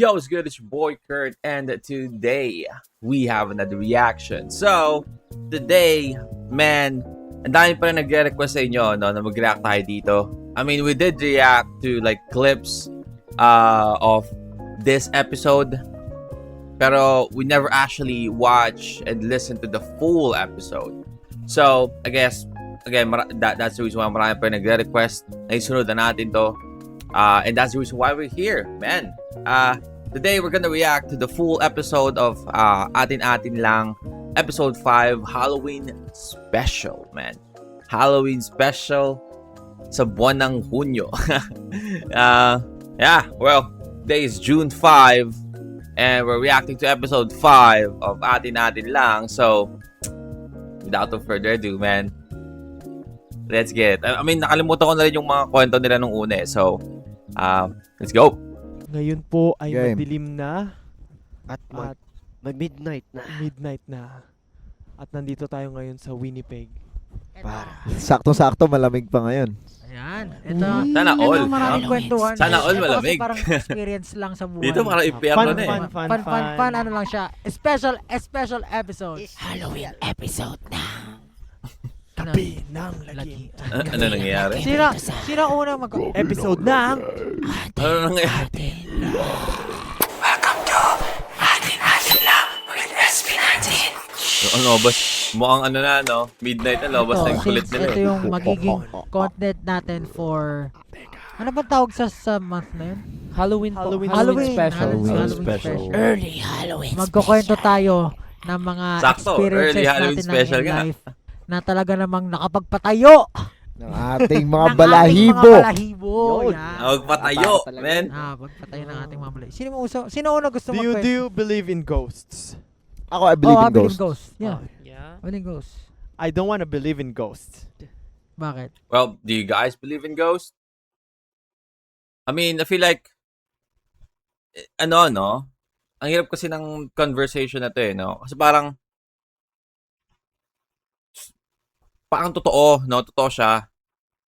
Yo, it's good? It's your boy Kurt, and today we have another reaction. So, today, man, ang dami pa rin nagre-request sa inyo no, na mag-react tayo dito. I mean, we did react to like clips of this episode, pero we never actually watch and listen to the full episode. So, I guess, again, that's the reason why marami pa rin nagre-request na isunod na natin to. And that's the reason why we're here, man. Today we're gonna react to the full episode of Atin-Atin Lang, episode 5, Halloween special, man. Halloween special sa buwan ng Hunyo. Today is June 5 and we're reacting to episode 5 of Atin-Atin Lang. So, without further ado, man, let's get it. I mean, nakalimutan ko na rin yung mga kwento nila nung una. So, let's go. Ngayon po ay madilim na at mag-midnight na. Midnight na. At nandito tayo ngayon sa Winnipeg. Saktong-sakto malamig pa ngayon. Ayan. Ito, Sana all. ito maraming kwentuhan. Sana all Ito malamig. kasi parang experience lang sa buhay. Dito parang impyerno na eh. Fun, ano lang siya. Special episode. Halloween episode na. Gabi ng lagim. Ano nangyayari? Sino unang Episode ng Ano nangyayari? Welcome to Atin-Atin Lang with SP natin. Ang lobas. Mukhang ano na, no? Midnight na lobas na yung kulit nila ito eh. yung magiging content natin for... Ano ba tawag sa month na yun? Halloween special. Early Halloween Magkukwento tayo ng mga Sakto, experiences early Halloween natin special in nga. life na talaga namang nakapagpatayo Ng ating mga ng balahibo. ating mga balahibo. Yan. Magpatayo, man. Pagpatayo ng ating mga balahibo. Sino una gusto Do you believe in ghosts? Ako, I believe in believe ghosts. Yeah. Yeah. I believe in ghosts. I don't want to believe in ghosts. Bakit? Well, do you guys believe in ghosts? I mean, I feel like, no? Ang hirap kasi ng conversation na to eh, no? Kasi parang totoo, no? Totoo siya.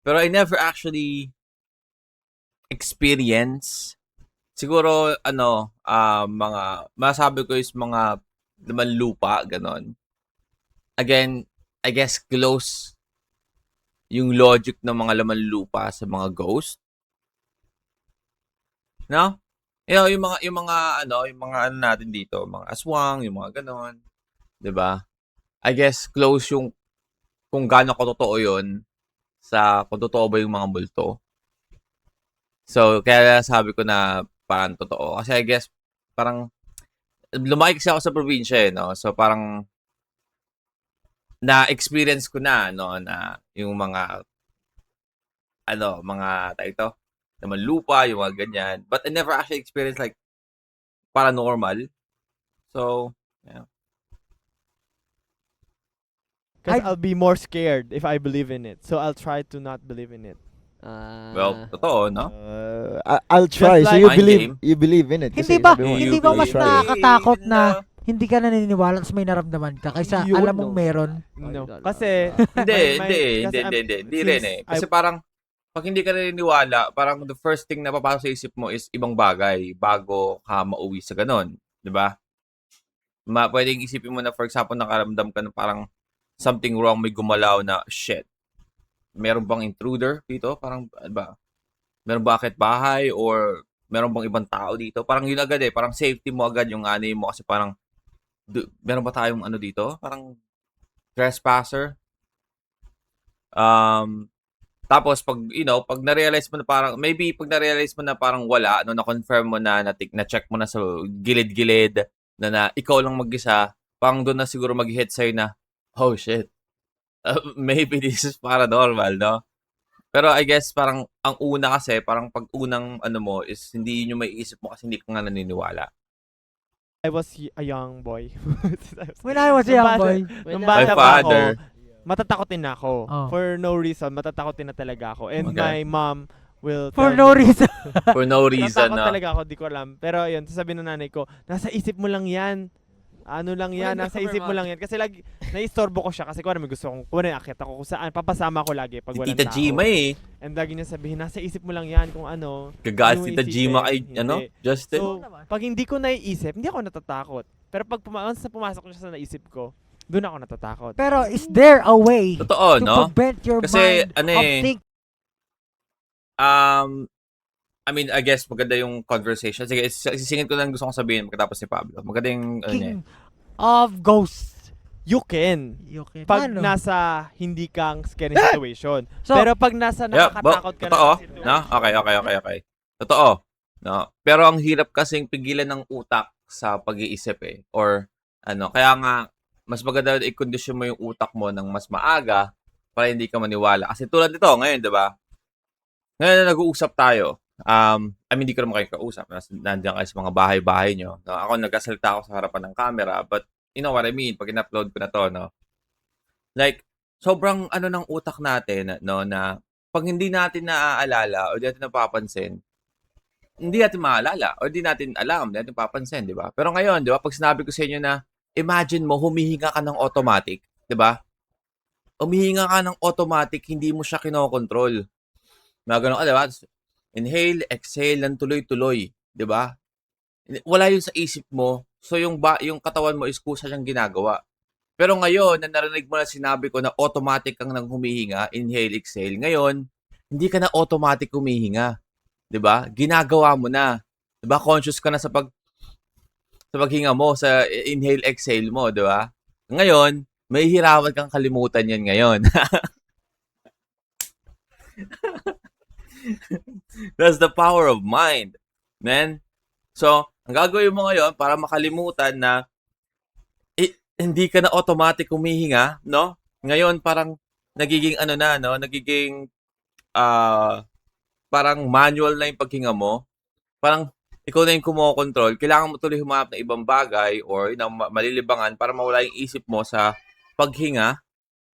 Pero I never actually experience. Siguro, mga, masabi ko is mga laman lupa, ganon. Again, I guess close yung logic ng mga laman lupa sa mga ghost. No? Yung mga ano natin dito, mga aswang, yung mga ganon. 'Di ba? I guess close yung kung gaano ko totoo 'yon sa kung totoo ba yung mga multo. So, kaya sabi ko na parang totoo. Kasi I guess parang lumaki kasi ako sa probinsya eh, no? So, parang na-experience ko na, no, na yung mga tayo naman lupa, yung mga ganyan. But I never actually experienced like paranormal. So, yeah. Because I'll be more scared if I believe in it. So I'll try to not believe in it. Well, totoo, no? I'll try. Just So like- you believe in it. Hindi Kasi ba sabi mo, hindi ba you mas try it. nakakatakot na hindi ka naniniwala at may naramdaman ka kaysa Yun, alam mong no. meron? No. Kasi Hindi rin eh. Kasi parang pag hindi ka naniniwala, parang the first thing na papasok sa isip mo is ibang bagay bago ka mauwi sa ganon. 'Di ba? Pwedeng isipin mo na, for example, nakaramdam ka na parang something wrong, may gumalaw na, shit, meron bang intruder dito? Parang, ano ba? Meron ba akit bahay? Or meron bang ibang tao dito? Parang yun agad eh. Parang safety mo agad yung ani mo kasi parang, meron ba tayong ano dito? Parang trespasser? Tapos pag na-realize mo na parang, maybe pag na-realize mo na parang wala, na-confirm mo na, na-check mo na sa gilid-gilid, na ikaw lang mag-isa, parang doon na siguro mag-hit sa'yo na, oh shit, maybe this is paranormal, no? Pero I guess parang, ang una kasi, parang pag unang mo is, hindi yun yung may isip mo kasi hindi ka nga naniniwala. I was a young boy. When I was a young boy. Nung My bata pa father. ako, matatakotin ako. Oh. For no reason, matatakotin na talaga ako. And Okay. my mom will For tell no me- reason. For no reason, Natakot no? talaga ako, di ko alam. Pero yun, sasabihin ng nanay ko, nasa isip mo lang yan. Ano lang yan, nasa isip mo lang yan. Kasi lagi, naistorbo ko siya kasi kung ano, may gusto kong, kung ano yung akit ako, kung saan, papasama ko lagi pag Si walang Tita tao. Gima eh. And lagi niya sabihin, nasa isip mo lang yan kung ano. Gagas Ano Tita isipin? Gima kay, Hindi. ano, Justin. So, pag hindi ko naiisip, hindi ako natatakot. Pero pag once na pumasok siya sa naisip ko, doon ako natatakot. Pero is there a way Totoo, to no? prevent your Kasi, mind ano of eh, thinking? I mean, I guess maganda yung conversation. Sige, sisingin ko lang gusto kong sabihin pagkatapos ni Pablo. Maganda yung, ano niya. Of ghosts. You can. Okay. Pag Paano? nasa hindi kang scary situation. So, Pero pag nasa nakakatakot ka totoo, na situation. no? Okay. Totoo. No? Pero ang hirap kasing pigilan ng utak sa pag-iisip eh. Or, ano, kaya nga, mas maganda i-condition mo yung utak mo ng mas maaga para hindi ka maniwala. Kasi tulad nito, ngayon, di ba? Ngayon na nag-uusap tayo, I mean, hindi ko naman kayo kausap. Nandiyan kayo sa mga bahay-bahay nyo. No? Ako, nagkasalita ako sa harapan ng camera, but you know what I mean, pag in-upload ko na to, no? Like, sobrang ano ng utak natin, no, na pag hindi natin naaalala o hindi natin napapansin, hindi natin maalala o hindi natin alam, hindi natin papansin, di ba? Pero ngayon, di ba, pag sinabi ko sa inyo na, imagine mo, humihinga ka ng automatic, di ba? Humihinga ka ng automatic, hindi mo siya kinokontrol. Mga ganun ka, di ba? Inhale, exhale, ng tuloy-tuloy, di ba? Wala yun sa isip mo. So yung katawan mo is kusa siyang ginagawa. Pero ngayon, na narinig mo na sinabi ko na automatic kang nang humihinga, inhale, exhale. Ngayon, hindi ka na automatic humihinga. 'Di ba? Ginagawa mo na. 'Di ba? Conscious ka na sa paghinga mo, sa inhale, exhale mo, 'di ba? Ngayon, may hirapan kang kalimutan 'yan ngayon. That's the power of mind, man. So, ang gagawin mo ngayon para makalimutan na hindi ka na automatic humihinga, no? Ngayon parang nagiging ano na, no? Nagiging parang manual na yung paghinga mo. Parang ikaw na yung kumokontrol. Kailangan mo tuloy humanap ng ibang bagay or malilibangan para mawala yung isip mo sa paghinga,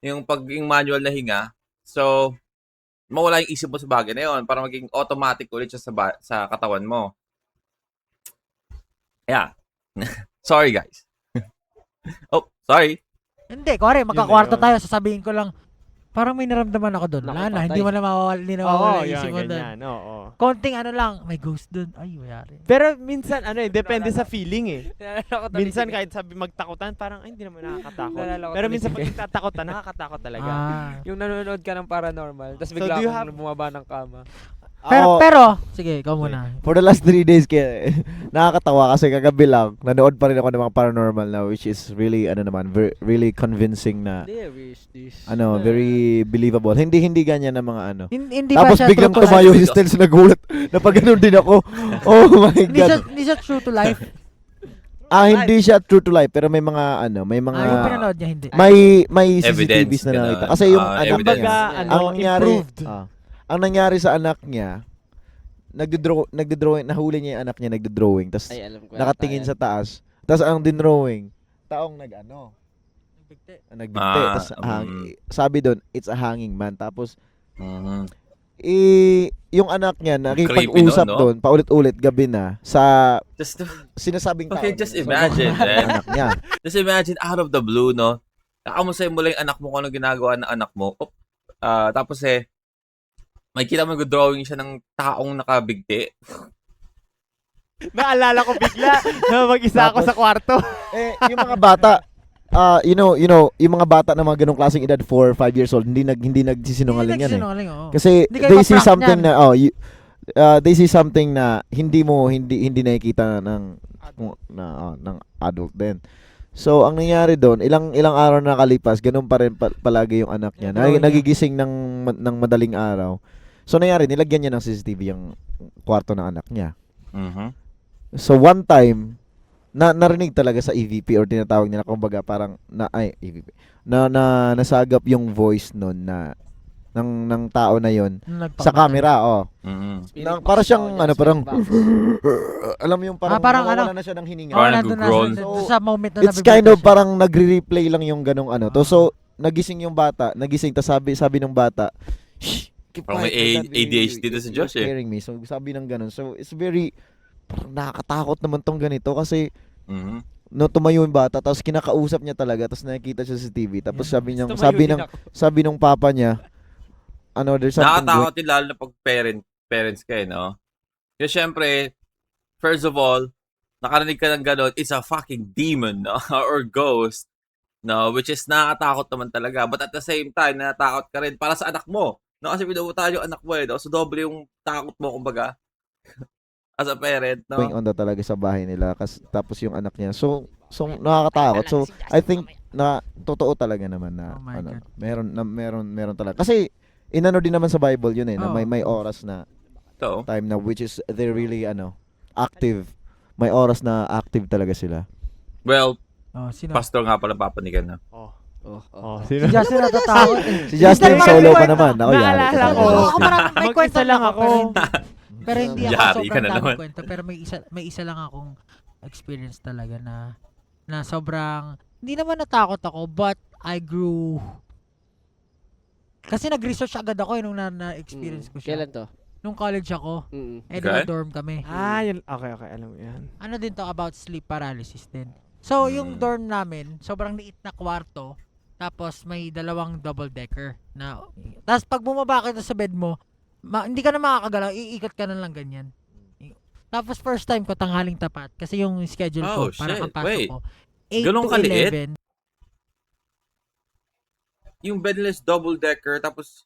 yung manual na hinga. So, mawala yung isip mo sa bagay na yun para maging automatic ulit siya sa katawan mo. Yeah. Sorry, guys. Oh, sorry. Hindi, kore, magkakwarto tayo, sasabihin ko lang, parang may naramdaman ako doon. Wala na, hindi mo na mawawala, hindi na mawawala yung isip mo doon. Oo. Konting ano lang, may ghost doon. Ay, mayari. Pero minsan, depende sa feeling eh. Minsan kahit sabi magtakutan, parang, ay, hindi naman nakakatakot. Pero minsan pag nagtatakutan, nakakatakot talaga. Yung nanonood ka ng paranormal, tapos So, bigla do you kang bumaba ng kama. Pero, sige, ikaw muna. For the last 3 days, nakakatawa kasi kagabi lang, nanood pa rin ako ng mga paranormal na which is really, really convincing na, very believable. Hindi ganyan na mga ano. Hindi Tapos ba siya biglang true to tumayo life? si Stels, nagulat. Napagano'n din ako. Oh my God. Hindi siya true to life? Hindi siya true to life, pero may mga, may mga, Yung pinanood niya, hindi. may Evidence, CCTVs na nakita. ganun. Kasi yung anak Evidence. niya, Kumbaga, improved. ang nangyari sa anak niya, nagdodrawing, nahuli niya yung anak niya nagdodrawing, tapos alam ko. nakatingin sa taas, tapos ang dinrawing, taong nagbigte, tapos sabi doon, it's a hanging man, tapos yung anak niya nakipag-usap Creepy, no? doon, paulit-ulit gabi na, sa sinasabing tao. Okay, just So, imagine, anak niya. Just imagine out of the blue, no? Nakamusay mo lang yung anak mo kung ano ginagawa ng anak mo. Tapos makikita mo nag-drawing siya ng taong nakabigti. Naalala ko bigla na mag-isa ako sa kwarto. Yung mga bata, yung mga bata na mga ganong klaseng edad 4, 5 years old, hindi nagsisinungaling yan eh. Kasi Hindi kayo they see ma-prank something niyan. na they see something na hindi nakikita ng adult din. So ang nangyari doon, ilang araw na nakalipas, ganun pa rin palagi yung anak niya. Nagigising ng madaling araw. So nangyari, nilagyan niya ng CCTV yung kwarto ng anak niya. So one time, narinig talaga sa EVP or tinatawag nila kumbaga parang EVP. Nasagap yung voice noon na ng tao na yon sa camera, para siyang parang alam mo yung parang nawawala na siya ng hininga. Parang nandun nag-groan. sa moment na It's kind of parang nagre-replay lang yung ganong ano. So nagising yung bata, tas sabi ng bata, shh, keep Parang may quiet, my dad, ADHD doon si Josh, scaring me. So sabi ng ganon. So it's very parang nakakatakot naman tong ganito kasi no, tumayo yung bata, tapos kinakausap niya talaga, tapos nakikita siya sa TV, tapos sabi niya, Tumayo sabi din ng ako. sabi nung papa niya, there's something Nakatakot yun lalo na pag parents ka no? Kasi syempre, first of all, nakarinig ka ng gano'n, it's a fucking demon, no? Or ghost, no? Which is nakakatakot naman talaga. But at the same time, natatakot ka rin para sa anak mo. No? Kasi pinupuntahan yung anak mo, no? So, doble yung takot mo, kumbaga. As a parent, going no? on talaga sa bahay nila, tapos yung anak niya. So nakakatakot. So, I think na totoo talaga naman na Oh my God. meron talaga. Kasi inano din naman sa Bible yun na Oo. may oras na So, time na which is they're really active. May oras na active talaga sila. well, Oh, sino? pastor nga pala papanigan na. Oh, Si sino? Justin natatakot eh. Si Justin Hindi, solo marami pa naman. Ako yari Naalala ka ko. talaga, Ako Justin. parang may Mag-isa kwento lang ako. ako. Pero hindi ako Yari ka sobrang na daming naman. kwento. Pero may isa lang akong experience talaga na sobrang, hindi naman natakot ako, but I grew. Kasi nag-research agad ako nung na-experience ko siya. Kailan to? Nung college ako, Mm. Okay. dorm kami. Yun. Okay, alam mo yan. Ano din to about sleep paralysis din. So, yung Mm. dorm namin, sobrang liit na kwarto. Tapos, may dalawang double-decker. Tapos, pag bumaba ka sa bed mo, hindi ka na makakagalaw, iikot ka na lang ganyan. Tapos, first time ko, tanghaling tapat. Kasi yung schedule ko, Oh, para shit. kapasok Wait. ko. 8 Ganun to kaliit? 11. Yung bedless double-decker, tapos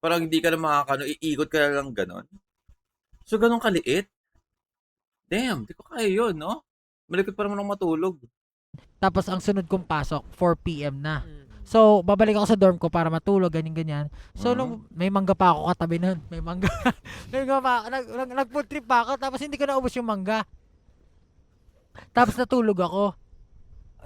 parang hindi ka na makakano, iikot ka na lang ganon. So, ganun kaliit? Damn, di ko kaya yun, no? Malikot pa naman ako matulog. Tapos, ang sunod kong pasok, 4 p.m. na. Mm. So, babalik ako sa dorm ko para matulog, ganyan-ganyan. So, Mhm. nung may mangga pa ako katabi nun, may mangga. Nag-food trip pa ako, tapos hindi ko naubos yung mangga. Tapos natulog ako.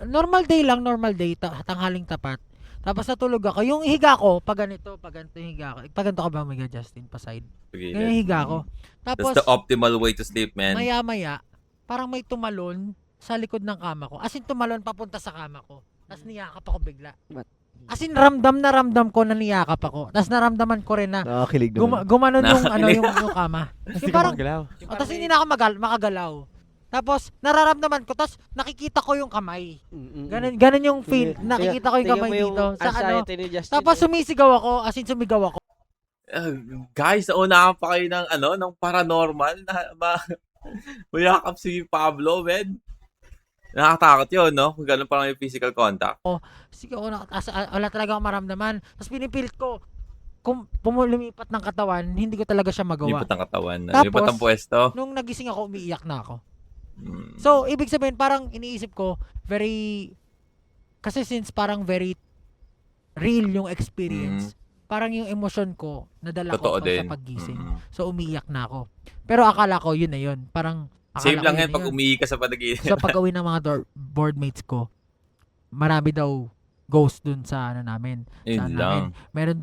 Normal day, tanghaling tapat. Tapos natulog ako. Yung higa ko, pag ganito yung higa ko. Pag ganito ka ba, Mega Justin, pa side? Sige, Ganyan yung higa ko. Tapos, That's the optimal way to sleep, man. maya-maya, parang may tumalon sa likod ng kama ko. As in, tumalon papunta sa kama ko. Tapos niyakap ako bigla. What? As in, ramdam ko na niyakap ako. Tapos naramdaman ko rin na Nakakilig naman. gumanon yung, Nakakilig. yung kama. Hindi Yung ka parang, magalaw. tapos hindi na ako makagalaw. Tapos, nararamdaman ko, tapos nakikita ko yung kamay. Ganun yung feel, nakikita ko yung kamay dito. Sa ano. Tapos sumisigaw ako, as in sumigaw ako. Guys, naunahan pa kayo ng paranormal na mayakap si Pablo, man. Nakakatakot yun, no? Kung ganun pa lang yung physical contact. Sige ako, wala talaga akong maramdaman. Tapos pinipilit ko, kung lumipat ng katawan, hindi ko talaga siya magawa. Lipat ang katawan. Tapos, Lipat ang pwesto. Nung nagising ako, umiiyak na ako. Mm. So, ibig sabihin, parang iniisip ko, kasi since parang very real yung experience, parang yung emosyon ko, nadala Totoo ko sa din. paggising. Mm. So, umiiyak na ako. Pero akala ko, yun na yun. Parang, Same akala lang ko yan yun na pag yun. umihi ka sa panaginip. So, pag uwi ng mga boardmates ko, marami daw ghost dun sa ano namin. Yun Saan lang. Meron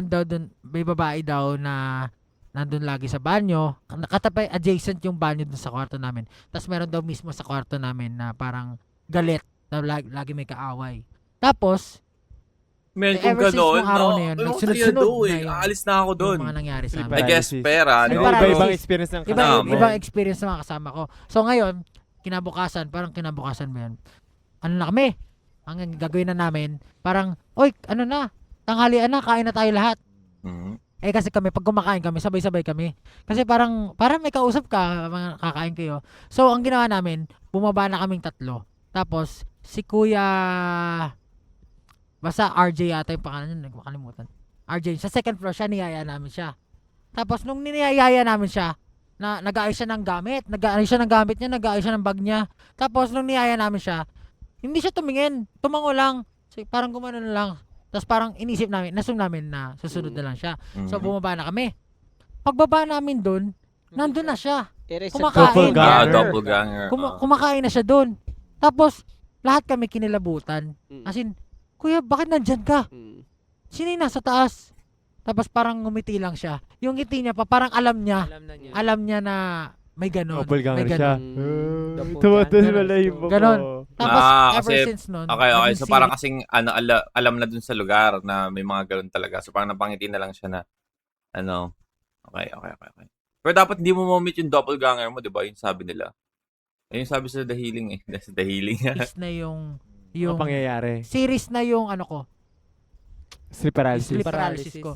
daw dun, may babae daw na nandun lagi sa banyo. Nakatabi, adjacent yung banyo dun sa kwarto namin. Tapos meron daw mismo sa kwarto namin na parang galit na lagi may kaaway. Tapos, Men, kung ever since gano'n, nung araw na yun, ano nagsunod-sunod kaya doon? na yung- Aalis na ako doon. yung mga nangyari sa Sleep I amin. guess paralysis. pera, Sleep no? paralysis. Iba-ibang experience ng kasama Tama. mo. Ibang experience ng mga kasama ko. So ngayon, kinabukasan mo yan. Ano na kami? Ang gagawin na namin, parang, oy, ano na, tanghalian na, kain na tayo lahat. Mhm. Kasi kami, pag kumakain kami, sabay-sabay kami. Kasi parang may kausap ka, mga kakain kayo. So, ang ginawa namin, bumaba na kaming 3. Tapos, si Kuya, basta RJ yata yung pangalan niya, nagmakalimutan. RJ, sa second floor siya, niyaya namin siya. Tapos, nung niyaya namin siya, nag-aayos siya ng gamit, nag-aayos siya ng bag niya. Tapos, nung niyaya namin siya, hindi siya tumingin, tumango lang. So, parang gumano na lang. Tapos parang inisip namin, nasum namin na susunod na lang siya. So, Mhm. bumaba na kami. Pagbaba namin doon, nandun na siya. Doppelganger. Kumakain. Doppelganger. Kumakain na siya doon. Tapos, lahat kami kinilabutan. As in, Kuya, bakit nandyan ka? Sino yung nasa taas? Tapos parang ngumiti lang siya. Yung ngiti niya pa, parang alam niya na may ganon. Doppelganger May siya. ganon. Tumatas wala yung buko. Ganon. Tapos, ever kasi- since nun, Okay. naging So, parang kasing alam na dun sa lugar na may mga ganun talaga. So, parang napangiti na lang siya na, Okay. Pero dapat hindi mo ma-meet yung doppelganger mo, di ba? Yung sabi nila. Ayun sabi sa The Healing eh. That's The Healing. is na yung Yung pangyayari. series na yung ano ko, Sleep paralysis. sleep paralysis ko.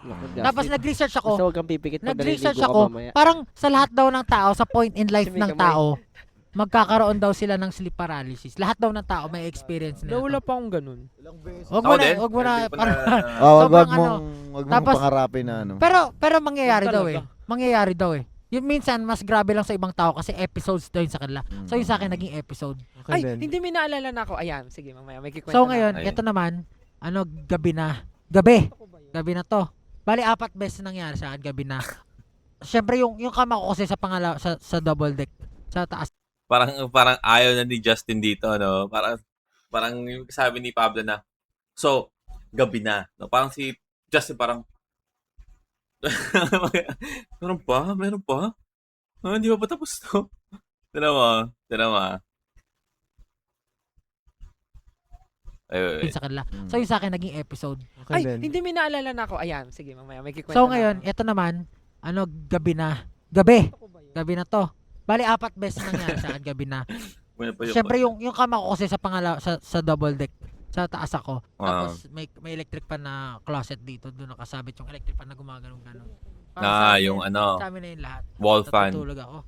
Naku, Tapos Justin. nag-research Basta ako. huwag kang pipikit pag Nag-research naliligo ka ako. mamaya. Parang sa lahat daw ng tao, sa point in life Kasi may ng kamay. tao, magkakaroon daw sila ng sleep paralysis. Lahat daw ng tao may experience na Wala ito. pa akong ganun. Wag Ako mo na, din. wag mo na. Hindi ko parang- Oh, Sobrang wag mong Tapos- pangarapin na ano. pero mangyayari daw eh. Talaga. Mangyayari daw eh. Yung minsan, mas grabe lang sa ibang tao kasi episodes daw yun sa kanila. Mm. So yung sa akin, naging episode. Okay Ay, din. hindi may naalala na ako. Ayan, sige, mamaya may kikwento So na ngayon, Ayun. ito naman, gabi na. Gabi na to. Bali, 4 beses nangyari sa akin, gabi na. Siyempre, yung kama ko kasi sa double deck, sa taas. Parang ayaw na ni Justin dito, no? Parang yung sabi ni Pablo na, so, gabi na. No? Parang si Justin parang, Meron pa? Ah, hindi pa ba tapos to? Tinawa. Ay. Sa kanila. Mm. So yung sa akin, naging episode. Okay Ay, din. hindi may naalala na ako. Ayan, sige, mamaya may kikwento So na ngayon, ako. ito naman, gabi na. Gabi na to. Bali, 4 beses nangyari sa akin, gabi na. Wala pa yun. Siyempre, yung kama ko kasi sa double deck, sa taas ako. Ah. Tapos may electric fan na closet dito, doon nakasabit yung electric fan na gumaganong-ganon. Na, yung ano, Sa amin na yung lahat. wall fan. Natutulog ako.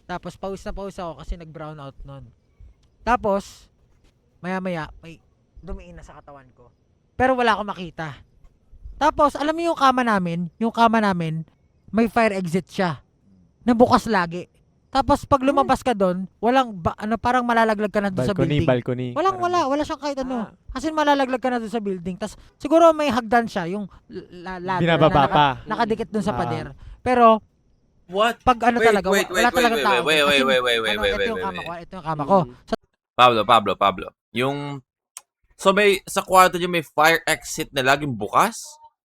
Tapos pawis na pawis ako kasi nag-brown out nun. Tapos, maya-maya, may dumiin na sa katawan ko. Pero wala akong makita. Tapos, alam mo yung kama namin, may fire exit siya. Nabukas lagi. Tapos pag lumabas ka doon, parang malalaglag ka na doon sa building. Balcony. Wala siyang kahit ano. Ah. Kasi malalaglag ka na doon sa building. Tapos siguro may hagdan siya, yung ladder Binababa na pa. nakadikit doon sa Ah. pader. Pero What? pag ano Wait, talaga, wait, wala wait, talagang wait, tao. wait, Kasi, wait, ito yung kama wait. ko, ito yung kama ko. So, Pablo. So may, sa kwarto nyo may fire exit na laging bukas?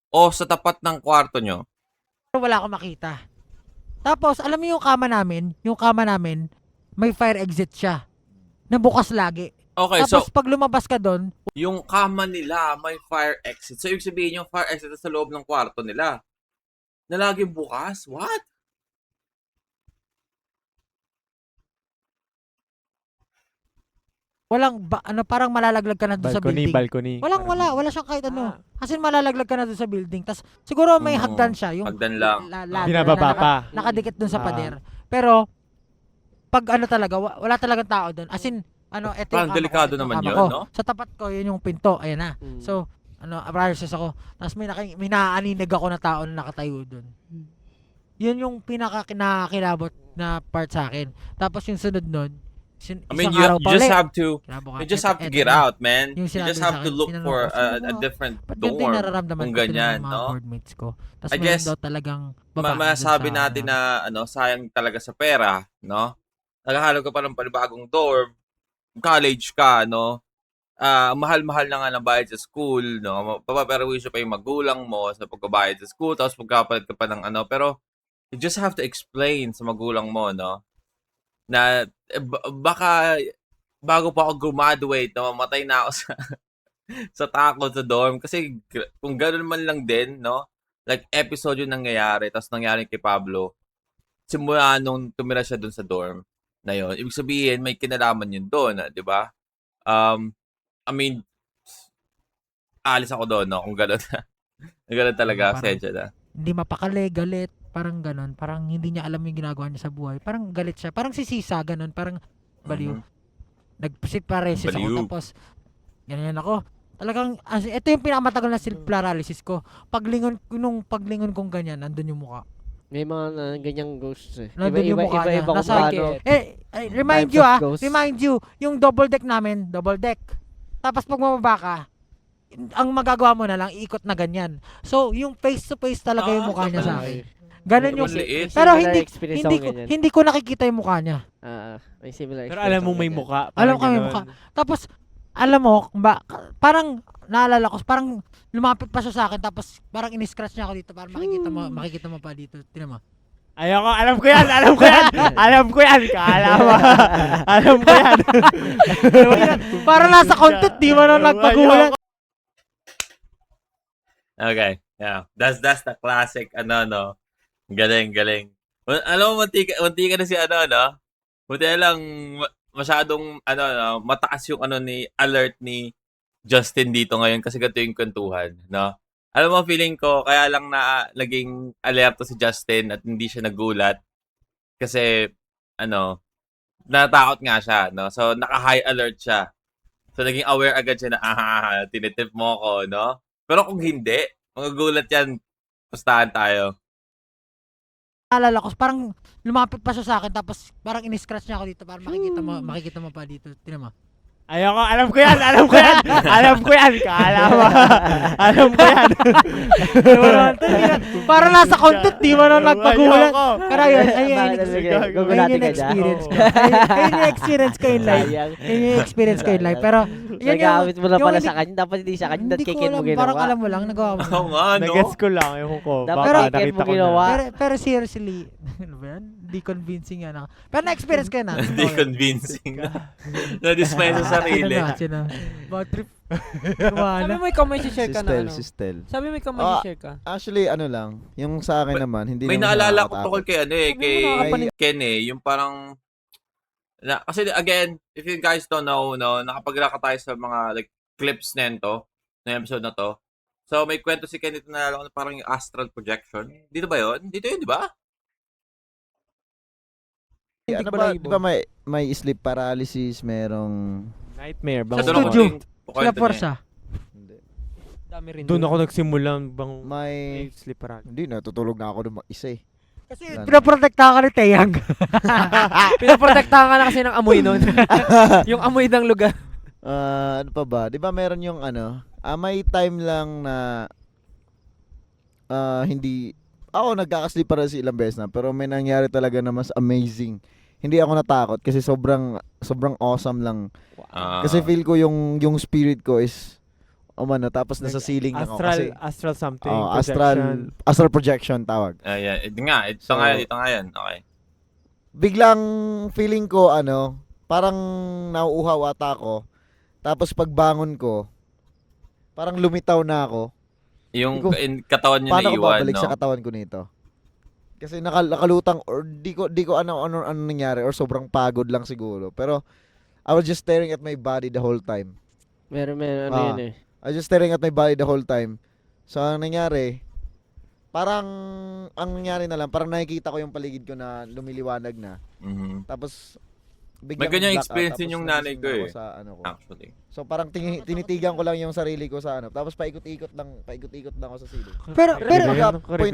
O sa tapat ng kwarto nyo? wala akong makita. Tapos, alam mo yung kama namin, may fire exit siya. Nabukas lagi. Okay, Tapos so pag lumabas ka doon, yung kama nila may fire exit. So ibig sabihin yung fire exit sa loob ng kwarto nila. Na laging bukas? What? parang malalaglag ka na doon sa building. Balcony. Wala siyang kahit ano. Ah. Kasi malalaglag ka na doon sa building. Tapos siguro may Mm. hagdan siya, yung Hagdan lang. ladder Binababa na pa. nakadikit doon sa Ah. pader. Pero pag ano talaga, wala talagang tao doon. As in, ito Parang yung kama delikado ko, ito yung naman kama yun, ko. no? Sa tapat ko, yun yung pinto. Ayan na. Mm. So, paralysis ako. Tapos may naaaninag ako na tao na nakatayo doon. Yun yung nakakilabot na part sa akin. Tapos yung sunod nun, I mean, isang you araw pa just ulit. have to Kinabukasan. you just have to Eto get na. out, man. Yung You sinabi just sa have to akin, look tinanong for ko, "Sino a ba? different Ba't ganito yung dorm." nararamdaman Kung ko ganyan, ng mga no? boardmates ko. Tapos I meron guess, daw talagang babae dun masabi sa, natin na sayang talaga sa pera, no? Naghahanap ka pa ng panibagong dorm, college ka, no? Mahal-mahal na nga ng bayad sa school, no? Papaperuwisyo pa yung magulang mo sa pagbabayad sa school, tapos magkapalit ka pa ng pero you just have to explain sa magulang mo, no? Na baka bago pa ako graduate, mamatay na ako sa takot sa dorm. Kasi kung gano'n man lang din, no? Like, episode yung nangyayari, tapos nangyari kay Pablo, simula nung tumira siya dun sa dorm na yun. Ibig sabihin, may kinalaman yun doon, di ba? I mean, alis ako doon, no? Kung gano'n. Gano'n talaga, Parang- sensya na. hindi mapakali, galit, parang ganon. Parang hindi niya alam yung ginagawa niya sa buhay. Parang galit siya. Parang sisisa, ganon. Parang baliw. Mhm. Nag-sleep paralysis ako. Baliw. Tapos, ganyan ako. Talagang, ito yung pinakamatagal na sleep paralysis ko. Paglingon kong ganyan, nandun yung mukha. May mga ganyang ghosts eh. Nandun yung mukha niya. Iba kung Nasa- paano. Remind Types you of ghosts. remind you, yung double deck namin, double deck. Tapos pag mababa ka, ang magagawa mo na lang, iikot na ganyan. So, yung face to face talaga yung mukha niya sa akin. Ganun yung, Maliit. pero Similar experience ako ganyan. hindi ko nakikita yung mukha niya. May similar Pero experience alam mo ako may ganyan. mukha. Alam ko parang may ganun. mukha. Tapos, alam mo, parang naalala ko, parang lumapit pa siya sa akin, tapos parang in-scratch niya ako dito, para makikita mo pa dito. Tingnan mo. Ayoko, alam ko yan. Kala mo. Alam ko yan. Parang nasa content, di mo na nagpagulat. Okay, yeah. That's the classic, no? Galing. Alam mo, munti ka na si no? Buti na lang masyadong mataas yung ni alert ni Justin dito ngayon kasi ganito yung kwentuhan, no? Alam mo, feeling ko kaya lang na naging alerto si Justin at hindi siya nagulat kasi natakot nga siya, no? So naka-high alert siya. So naging aware agad siya na tinitip mo ko, no? Pero kung hindi, magugulat yan. Pustahan tayo. Naalala ko, parang lumapit pa siya sa akin tapos parang in-scratch niya ako dito para makikita mo pa dito. Tingnan mo. Ayoko, alam ko yan. Alam ko yan. Kala mo. Alam ko yan. Para nasa content, di mo na nagpagulat. Ayoko. Pero ayun, Gugulatin ka dyan. experience ko. Ayun yung experience ko in life. Sayang. Ayun yung experience ko in life. Pero, yun Nagamit mo na yung pala hindi- sa kanya. Dapat hindi sa kanya. Hindi ko Kikin mo alam, ginawa. parang alam mo lang, nagawa mo Oo lang. nga, no? Nag-gets ko lang. Ewan ko. Dapat Baka kikin nakita mo ko ginawa. na. Pero seriously, ano ba yan? Di convincing yan ako. Pero na-experience ko yan ah. Hindi convincing. Na-dismay sa sarili. Sino? Bad trip. Sabi Kumana. mo ikaw may share ka na Si Stel. Sabi mo ikaw may Ah, share ka. Actually, lang. Yung sa akin naman, hindi May naman naalala ko nakakatakot. tungkol kay kay nakakapanig- Ken yung parang kasi again, if you guys don't know, no, nakapaglaka tayo sa mga like clips nito, na episode na to. So may kwento si Ken dito na parang yung astral projection. Dito ba 'yon? Dito 'yun, di ba? Ano ba, di ba may sleep paralysis, merong... Nightmare. Sa Studio. doon ako Sila Forza. Hindi. Dami rin Doon ako nagsimula bang May... sleep paralysis. Hindi, natutulog na ako doon mag-isa eh. Kasi Wala na. pinaprotektahan ka ni Teyang. Pinaprotektahan ka na kasi ng amoy nun. Yung amoy ng lugar. Ano pa ba? Di ba meron yung may time lang na hindi... Ako nagkakasleep para sa ilang beses na, pero may nangyari talaga na mas amazing. Hindi ako natakot kasi sobrang awesome lang. Kasi feel ko yung spirit ko is tapos nasa ceiling lang ako kasi Astral something. astral projection tawag. Ayan, ito nga yan. Okay. Biglang feeling ko parang nauuhaw ata ako. Tapos pagbangon ko, parang lumitaw na ako. Yung Ikaw, katawan niya Paano ko naiwan, babalik no? sa katawan ko nito? Kasi nakalutang or di ko ano nangyari or sobrang pagod lang siguro. Pero I was just staring at my body the whole time. Meron ano Ah. yun eh. I was just staring at my body the whole time. So ang nangyari, ang nangyari na lang, parang nakikita ko yung paligid ko na lumiliwanag na. Mhm. Tapos May biglang ganyang blackout, experience tapos din yung nanay nagising ko ako eh. sa ko. Actually. So parang tinitigan ko lang yung sarili ko sa tapos paikot-ikot lang ako sa silid. Pero,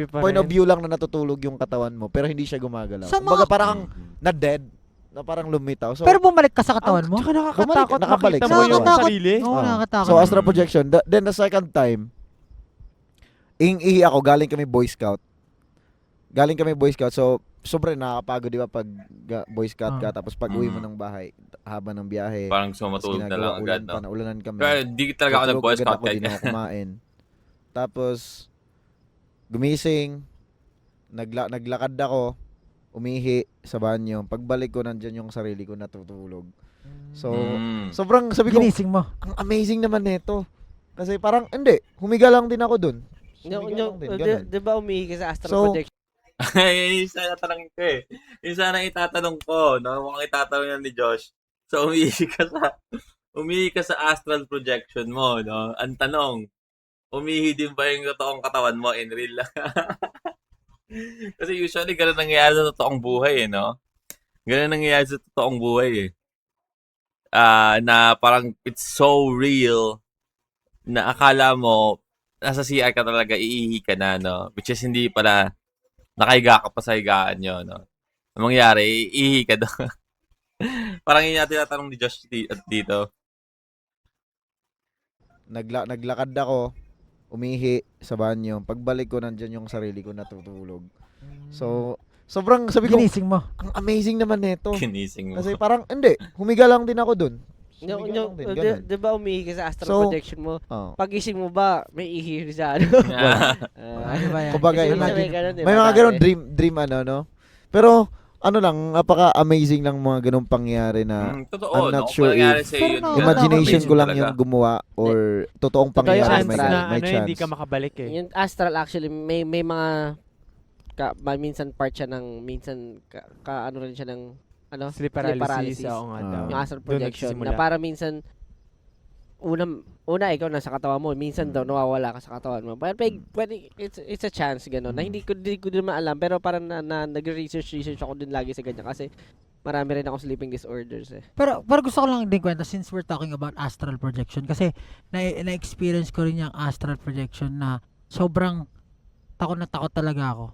Point of view lang na natutulog yung katawan mo pero hindi siya gumagalaw. Sa Kumbaga mga- parang na dead, na parang lumitaw. So pero bumalik ka sa katawan mo? Tsaka nakakatakot. nakabalik. Nakita mo yung Nakakatakot. sarili. Oo, Ah. nakakatakot. So astral projection. Then the second time, ihi ako, galing kami Boy Scout. So sobrang nakakapagod, di ba, pag Boy Scout ka, tapos pag uwi mo ng bahay, haba ng biyahe. Parang tapos sumatulog na lang agad, no? Naulanan kami. Pero di talaga ako Natulog nag-boy agad scout ako, kay di na ako kumain. Tapos, gumising, naglakad ako, umihi sa banyo. Pagbalik ko, nandyan yung sarili ko natutulog. So, sobrang, sabi ko, Ginising mo. ang amazing naman nito. Kasi parang, hindi, humiga lang din ako dun. Humiga lang din, ganun. Di ba umihi ka sa astral So, projection? Ay, yung sana tatanungin ko eh. Yung sana itatanong ko, no? Mukhang itatanong yan ni Josh. So, umihi ka sa astral projection mo, no? Ang tanong, umihi din ba yung totoong katawan mo in real lang? Kasi usually, ganun nangyayari sa totoong buhay, eh, no? Ganun nangyayari sa totoong buhay, eh. Na parang it's so real na akala mo, nasa CR ka talaga, iihi ka na, no? Which is hindi pala nakahiga ka pa sa higaan nyo, no? Ang mangyari, ihi ka doon. Parang yun natin tinatanong ni Josh dito. naglakad ako, umihi sa banyo. Pagbalik ko, nandyan yung sarili ko natutulog. So, sobrang, sabi ko, Ginising mo. ang amazing naman nito. Kinising mo. Kasi parang, hindi, humiga lang din ako dun. Humiga lang din, ganun. Di ba umihi ka sa astral So, projection mo? Oh. Pagising mo ba, may ihi sa ano? Ano ba yan? Kumbaga, Kasi yun minsan lang. may ganun, di May ba, mga ganun, dati? dream no? Pero, napaka-amazing ng mga ganung pangyayari na Totoo, I'm not no? sure Kung nangyari if sa'yo yun, Pero ganun. imagination Amazing ko lang talaga. yung gumawa or totoong Totoo yung pangyayari, astral na may chance. hindi ka makabalik eh. Yung astral actually, may mga minsan part siya ng, minsan ano rin siya ng ano? Sleep paralysis. Oo nga daw. Yung astral Doon projection. nagsisimula. Na para minsan, una ikaw nasa katawan mo, minsan daw nawawala ka sa katawan mo. Pero pwede, it's a chance gano'n. Na hindi ko din maalam, pero parang nagre-research ako din lagi sa ganyan kasi marami rin ako sleeping disorders eh. Pero gusto ko lang din kwenta since we're talking about astral projection kasi na-experience ko rin yung astral projection na sobrang takot na takot talaga ako.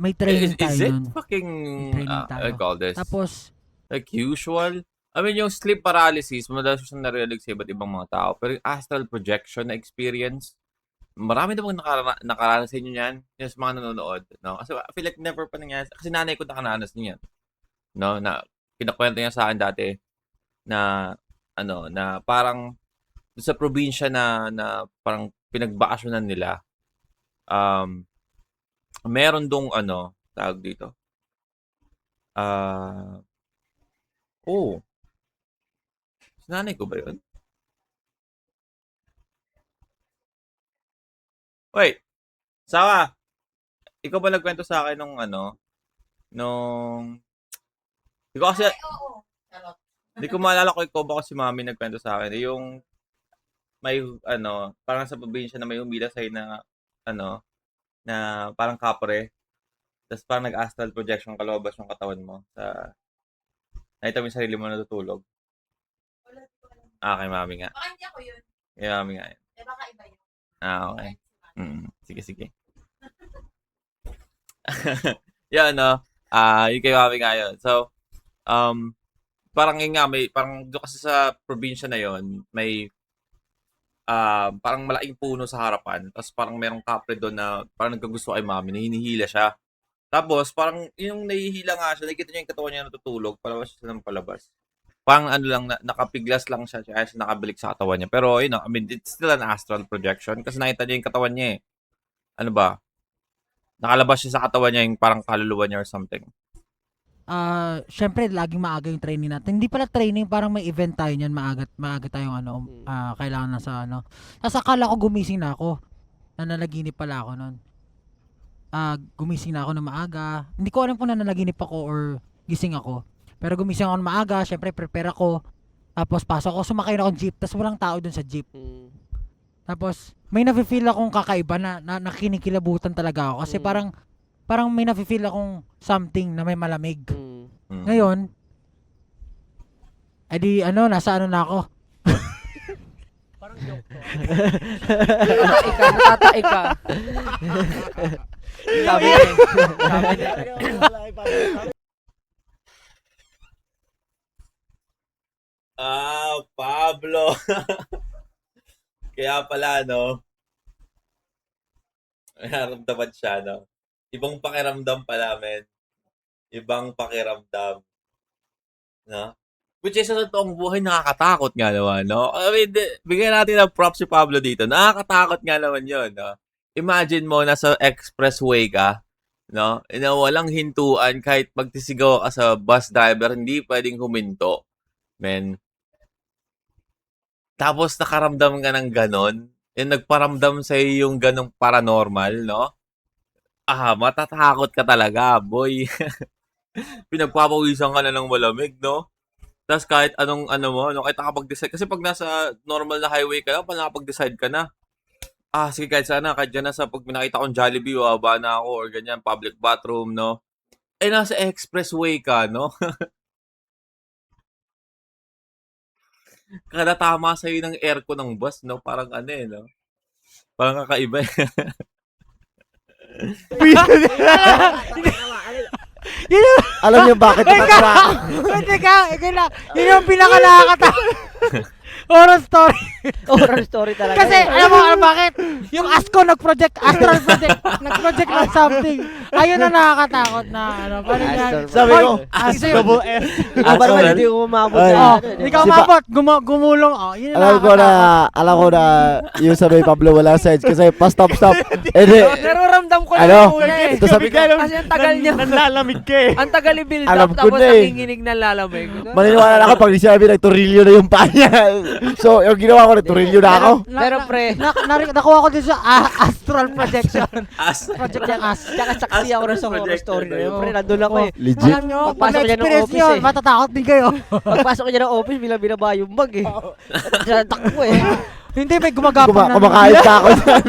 May training tayo Is it nun. fucking, Training tayo. I call this, Tapos, like usual? I mean, yung sleep paralysis, madalas yung narinig sa iba't ibang mga tao. Pero yung astral projection na experience, marami na bang nakaranas sa inyo yan? Yung sa mga nanonood, no? Kasi I feel like never pa nangyari. Kasi nanay ko nakaranas niyan. No? Na, pinakwento niya sa akin dati na, na parang sa probinsya na parang pinagbakasyonan nila, meron dong, tawag dito. Nanay ko ba yun? Wait. Sawa. Ikaw ba nagkwento sa akin nung Hindi ko kasi... Hindi ko maalala ko ikaw ba kasi mami nagkwento sa akin. Yung may, parang sa probinsya na may umila sa'yo na, na parang kapre. Tapos parang nag-astral projection kalabas yung katawan mo sa... Nakita mo yung sarili mo natutulog. Kay mami nga. Baka hindi ako yun. Kay mami nga yun. Baka iba yun. Okay. Sige. Yan, yung kay mami nga yun. So, parang yun nga, parang doon kasi sa probinsya na yun, may parang malaking puno sa harapan. Tapos parang merong kapre doon na parang nagkagusto kay mami, na hinihila siya. Tapos parang yung nahihila nga siya, nakikita niya yung katawan niya natutulog, palabas siya ng palabas. Parang lang, nakapiglas lang siya, kaya siya nakabalik sa katawan niya. Pero, I mean, it's still an astral projection kasi nakita niya yung katawan niya eh. Ano ba? Nakalabas siya sa katawan niya yung parang kaluluwa niya or something. syempre laging maaga yung training natin. Hindi pala training, parang may event tayo niyan, maaga tayong kailangan na sa Tapos akala ko gumising na ako. Nananaginip pala ako noon. Gumising na ako na maaga. Hindi ko alam kung nananaginip ako or gising ako. Pero gumising ako na maaga, syempre prepare ako. Tapos pasok ako, sumakay na akong jeep, tapos walang tao dun sa jeep. Tapos may nafe-feel akong kakaiba na nakinikilabutan talaga ako kasi parang may nafe-feel akong something na may malamig. Ngayon, edi nasa na ako. Parang joke to. Natatae ka. Sabi Pablo. Kaya pala, naramdaman siya, Ibang pakiramdam pala, men. Ibang pakiramdam. No? Which is, sa totoong buhay, nakakatakot nga naman, I mean, bigyan natin ng props si Pablo dito. Nakakatakot nga naman yun, Imagine mo, nasa expressway ka, na walang hintuan, kahit magtisigaw ka sa bus driver, hindi pwedeng huminto, men. Tapos nakaramdam ka ng ganon, yung nagparamdam sa iyo yung ganong paranormal, matatakot ka talaga, boy. Pinagpapawisan ka na ng malamig, Tapos kahit anong kahit nakapag-decide, kasi pag nasa normal na highway ka lang, pag nakapag-decide ka na, sige kahit sana, kahit dyan nasa pag pinakita kong Jollibee, waba na ako, or ganyan, public bathroom, nasa expressway ka, Kada tama sa'yo ng aircon ng bus, parang parang kakaiba. Alam niyo bakit natatawa? Teka, yun yung pinaka-nakakatakot. Horror story. Horror story talaga. Kasi alam mo bakit? Yung Asko astral project ng something. Ayun na nakakatakot na parang yan. Sabi ko, Double S. Parang hindi ko umabot sa Ikaw mabot, gumulong. Yun alam ko na yung sabi Pablo wala sense kasi pa-stop. Nararamdam ko na yung ito sabi ko, kasi ang tagal niya. Nanlalamig ka eh. Ang tagal i-build Alam up ko tapos na eh. nanginginig na lalamig. maniniwala na ako pag di sinabi nagturilyo na yung paa niya. So, yung ginawa ko, naturilyo na ako. Pero pre, Nakuha ko din sa astral projection. Project ng as. tsaka saksi ako rin sa horror Projector story na yun. na Pre, nandun ako eh. Legit. Alam nyo, pag Pagpasok niya ng na-experience office nyo, eh. matatakot din kayo. Pagpasok niya ng office, bilang binaba yung bag eh. At takbo eh. Hindi, may gumagapang na. Kumakain ka ako dyan.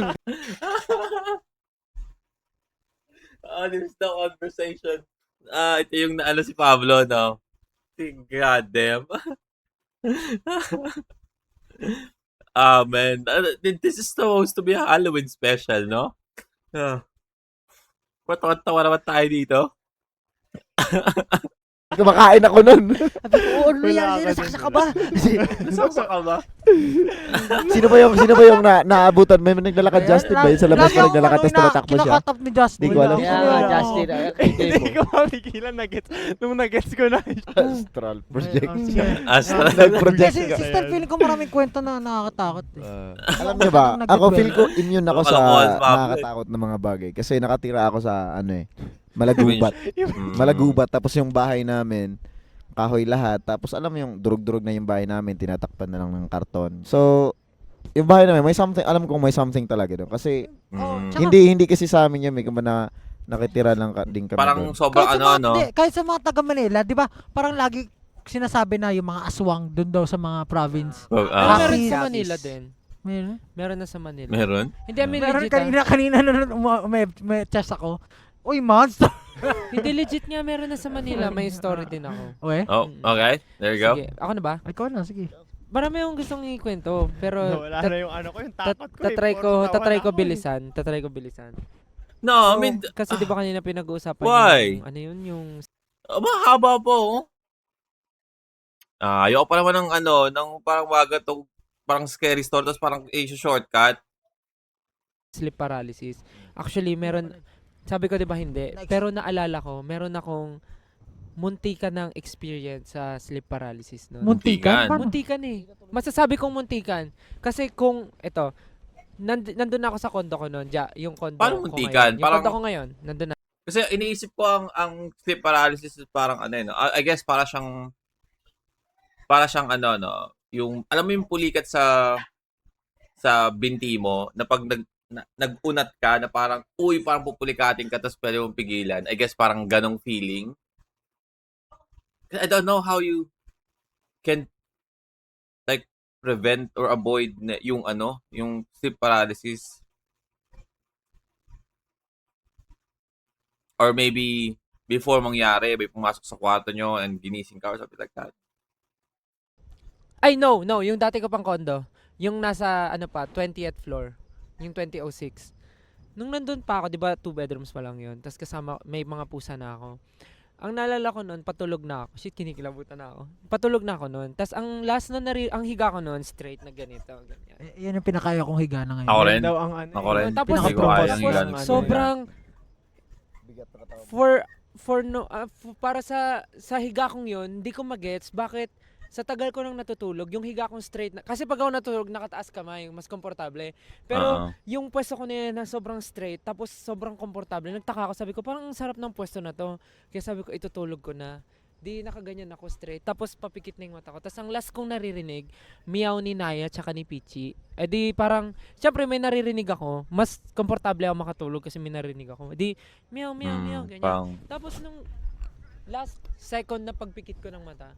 This is the conversation. Ito yung naano si Pablo, no? God damn. Man. This is supposed to be a Halloween special, no? Tawa naman tayo dito. Kumakain ako nun. Sabi ko, ano nangyari sa'yo? Nasaksa ka ba? Saksa ka ba? Sino ba yung naabutan? May naglalakad Justin ba? Yun sa labas pa naglalakad tapos tumatakbo siya. Kinakatap ni Justin. Di ko alam. Kaya nga, Justin. Hindi ko mapigilan nung nag-gets ko na. Astral projection. Astral. Nag-project Kasi ka. sister, feeling ko maraming kwento na nakakatakot eh. Alam niyo ba, ako feel ko immune ako sa Kalokohan, Pablo, eh. nakakatakot na mga bagay. Kasi nakatira ako sa Malagubat. Malagubat. Tapos yung bahay namin, kahoy lahat. Tapos alam mo yung durug-durug na yung bahay namin, tinatakpan na lang ng karton. So, yung bahay namin, may something, alam kong may something talaga doon. Kasi, Tsaka- hindi kasi sa amin yun, may kumbaga nakitira lang din kami Parang doon. sobrang Kahit sa ano, mga, no? hindi, kahit sa mga taga Manila, di ba? Parang lagi sinasabi na yung mga aswang doon daw sa mga province. Meron Happy- sa Manila din. Meron? Meron na sa Manila. Meron? Hindi, I mean, Meron legit ah. kanina may chest ako. Uy, monster! Hindi, legit nga, meron na sa Manila. May story din ako. Okay? Oh, okay. There you go. Sige, ako na ba? Ikaw na, sige. Marami akong gustong ikwento, pero Wala na yung ano ko, yung takot ko. tatry ko bilisan. Tatry ko bilisan. No, I mean, Kasi di ba kanina pinag-uusapan Why? yung, ano yun, yung mahaba po. Ayoko pa naman ng parang waga to, parang scary story, tapos parang shortcut. sleep paralysis. Actually, meron, sabi ko di ba hindi, pero naalala ko, meron akong muntikan ng experience sa sleep paralysis noon. Muntikan? Paano? Muntikan eh. Masasabi kong muntikan. Kasi kung, ito, nandun ako sa kondo ko noon. Yung kondo Paano ko muntikan? ngayon. Yung Parang- kondo ko ngayon, nandun na. Kasi iniisip ko ang sleep paralysis is parang no? I guess para siyang yung alam mo yung pulikat sa binti mo na pag nagunat ka na parang parang pupulikatin ka tapos pwede mong pigilan. I guess parang ganong feeling. I don't know how you can like prevent or avoid yung sleep paralysis. Or maybe before mangyari, may pumasok sa kwarto nyo and ginising ka or something like that. Ay, no. Yung dati ko pang kondo. Yung nasa, 20th floor. Yung 2006. Nung nandun pa ako, di ba, 2 bedrooms pa lang yun. Tapos kasama, may mga pusa na ako. Ang naalala ko noon, patulog na ako. Shit, kinikilabutan na ako. Patulog na ako noon. Tapos ang last na ang higa ko noon, straight na ganito. Ganyan. Yan yung pinakaya kong higa na ngayon. Ako rin. Daw ang ano. Ako rin. Tapos, Hindi ko kaya yung higa. sobrang, para sa higa kong yun, hindi ko magets bakit sa tagal ko nang natutulog, yung higa kong straight na, kasi pag ako natulog, nakataas kamay, mas komportable. Pero yung pwesto ko na na sobrang straight, tapos sobrang komportable, nagtaka ako, sabi ko, parang ang sarap ng pwesto na to. Kaya sabi ko, itutulog ko na. Di nakaganyan ako straight, tapos papikit na yung mata ko. Tapos ang last kong naririnig, meow ni Naya tsaka ni Pichi. Eh di parang, syempre may naririnig ako, mas komportable ako makatulog kasi may naririnig ako. Di, meow, meow, meow, ganyan. Tapos nung last second na pagpikit ko ng mata,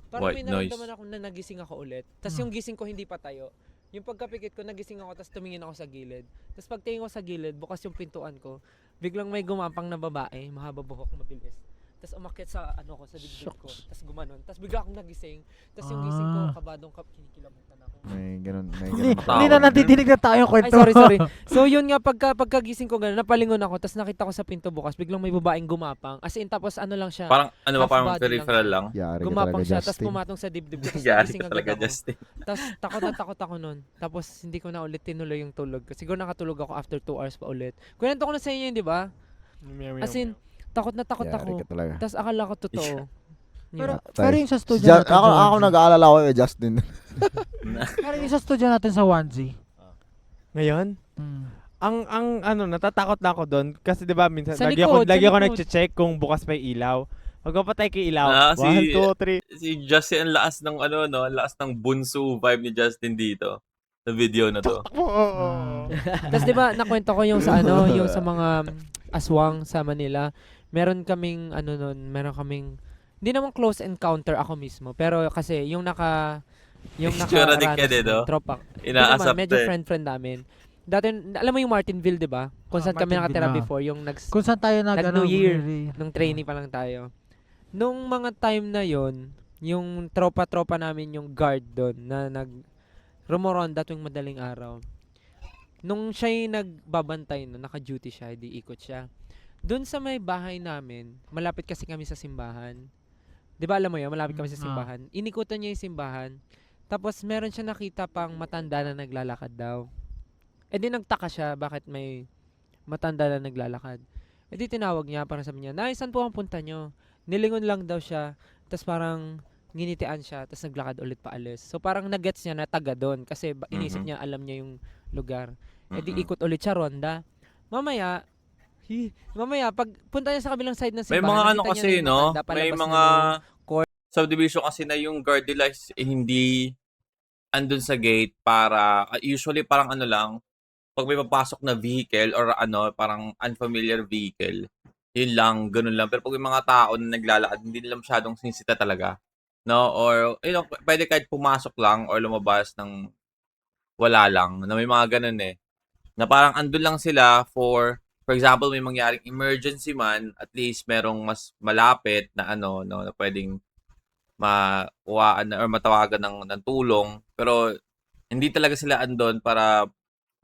parang White may naramdaman ako na nagising ako ulit. Tapos yung gising ko hindi pa tayo. Yung pagkapikit ko, nagising ako, tapos tumingin ako sa gilid. Tapos pagtingin ko sa gilid, bukas yung pintuan ko, biglang may gumapang na babae, mahaba buhok, mabilis. Tapos umakyat sa sa dibdib ko. Tapos gumanon. Tapos bigla akong nagising. Tapos yung gising ko, kabadong kinikilabutan ako. May ganun Hindi na natidinig na tayo yung Ay, kwento. sorry. So yun nga, pagkagising ko gano'n, napalingon ako, tapos nakita ko sa pinto bukas, biglang may babaeng gumapang. As in, tapos ano lang siya, Parang half parang body peripheral lang. Yari ka gumapang talaga, siya, tapos Justin. pumatong sa dibdib ko, tapos Yari nagising ka agad talaga, ako. Justin. Tapos takot ako nun. Tapos hindi ko na ulit tinuloy yung tulog ko. Siguro nakatulog ako after 2 hours pa ulit. Kwento ko na sa inyo yun, di ba? As in, takot na takot Yari ako. ka talaga. Tapos akala ko totoo. Pero, Yeah. pero yung sa studio Ako, natin sa ako Wanzi. nag-aalala ko kay Justin. Pero yung sa studio natin sa Wanzi. Ngayon? Ang natatakot na ako doon kasi 'di ba minsan Sa lagi likod, ako sa likod. nagche-check kung bukas pa yung ilaw. Huwag ka patay kay ilaw. Ah, 1, 2, 3. Si Justin, ang lakas ng ano, no? Ang lakas ng bunso vibe ni Justin dito. Sa video na to. Tapos 'di ba nakwento ko yung sa ano, yung sa mga aswang sa Manila. Meron kaming meron kaming hindi naman close encounter ako mismo, pero kasi yung Itsura din ka din, no? tropa. Inaasap Medyo eh. friend namin. Dati, alam mo yung Martinville, 'di ba? Kung saan kami Martinville, nakatira ah. before, yung Kung saan tayo Nag-New Year. Year. nung trainee pa lang tayo. Nung mga time na yon, yung tropa-tropa namin yung guard doon na rumoronda tuwing madaling araw. Nung siya'y nagbabantay, no, naka-duty siya, di ikot siya. Doon sa may bahay namin, malapit kasi kami sa simbahan. 'Di ba alam mo 'yun, malapit kami sa simbahan. Inikutan niya yung simbahan. Tapos meron siya nakita pang matanda na naglalakad daw. Eh di nagtaka siya bakit may matanda na naglalakad. Eh di tinawag niya, parang sabi niya, "Nay, saan po ang punta niyo?" Nilingon lang daw siya. Tapos parang nginitian siya, tapos naglakad ulit paalis. So parang nagets niya na taga doon kasi inisip niya alam niya yung lugar. Eh di ikot ulit siya ronda. Mamaya pag punta niya sa kabilang side ng May simbahan, mga ano nakita niya kasi, na yung no? matanda May palabas mga na court. subdivision kasi na yung guard nila is hindi andun sa gate para, usually parang ano lang, pag may papasok na vehicle or ano, parang unfamiliar vehicle, yun lang, ganun lang. Pero pag may mga tao na naglalakad, hindi nila masyadong sinisita talaga. No? Or, pwede kahit pumasok lang or lumabas ng wala lang. Na may mga ganun eh. Na parang andun lang sila for example, may mangyaring emergency man, at least merong mas malapit na ano, no, na pwedeng makuhaan or matawagan ng tulong. Pero hindi talaga sila andun para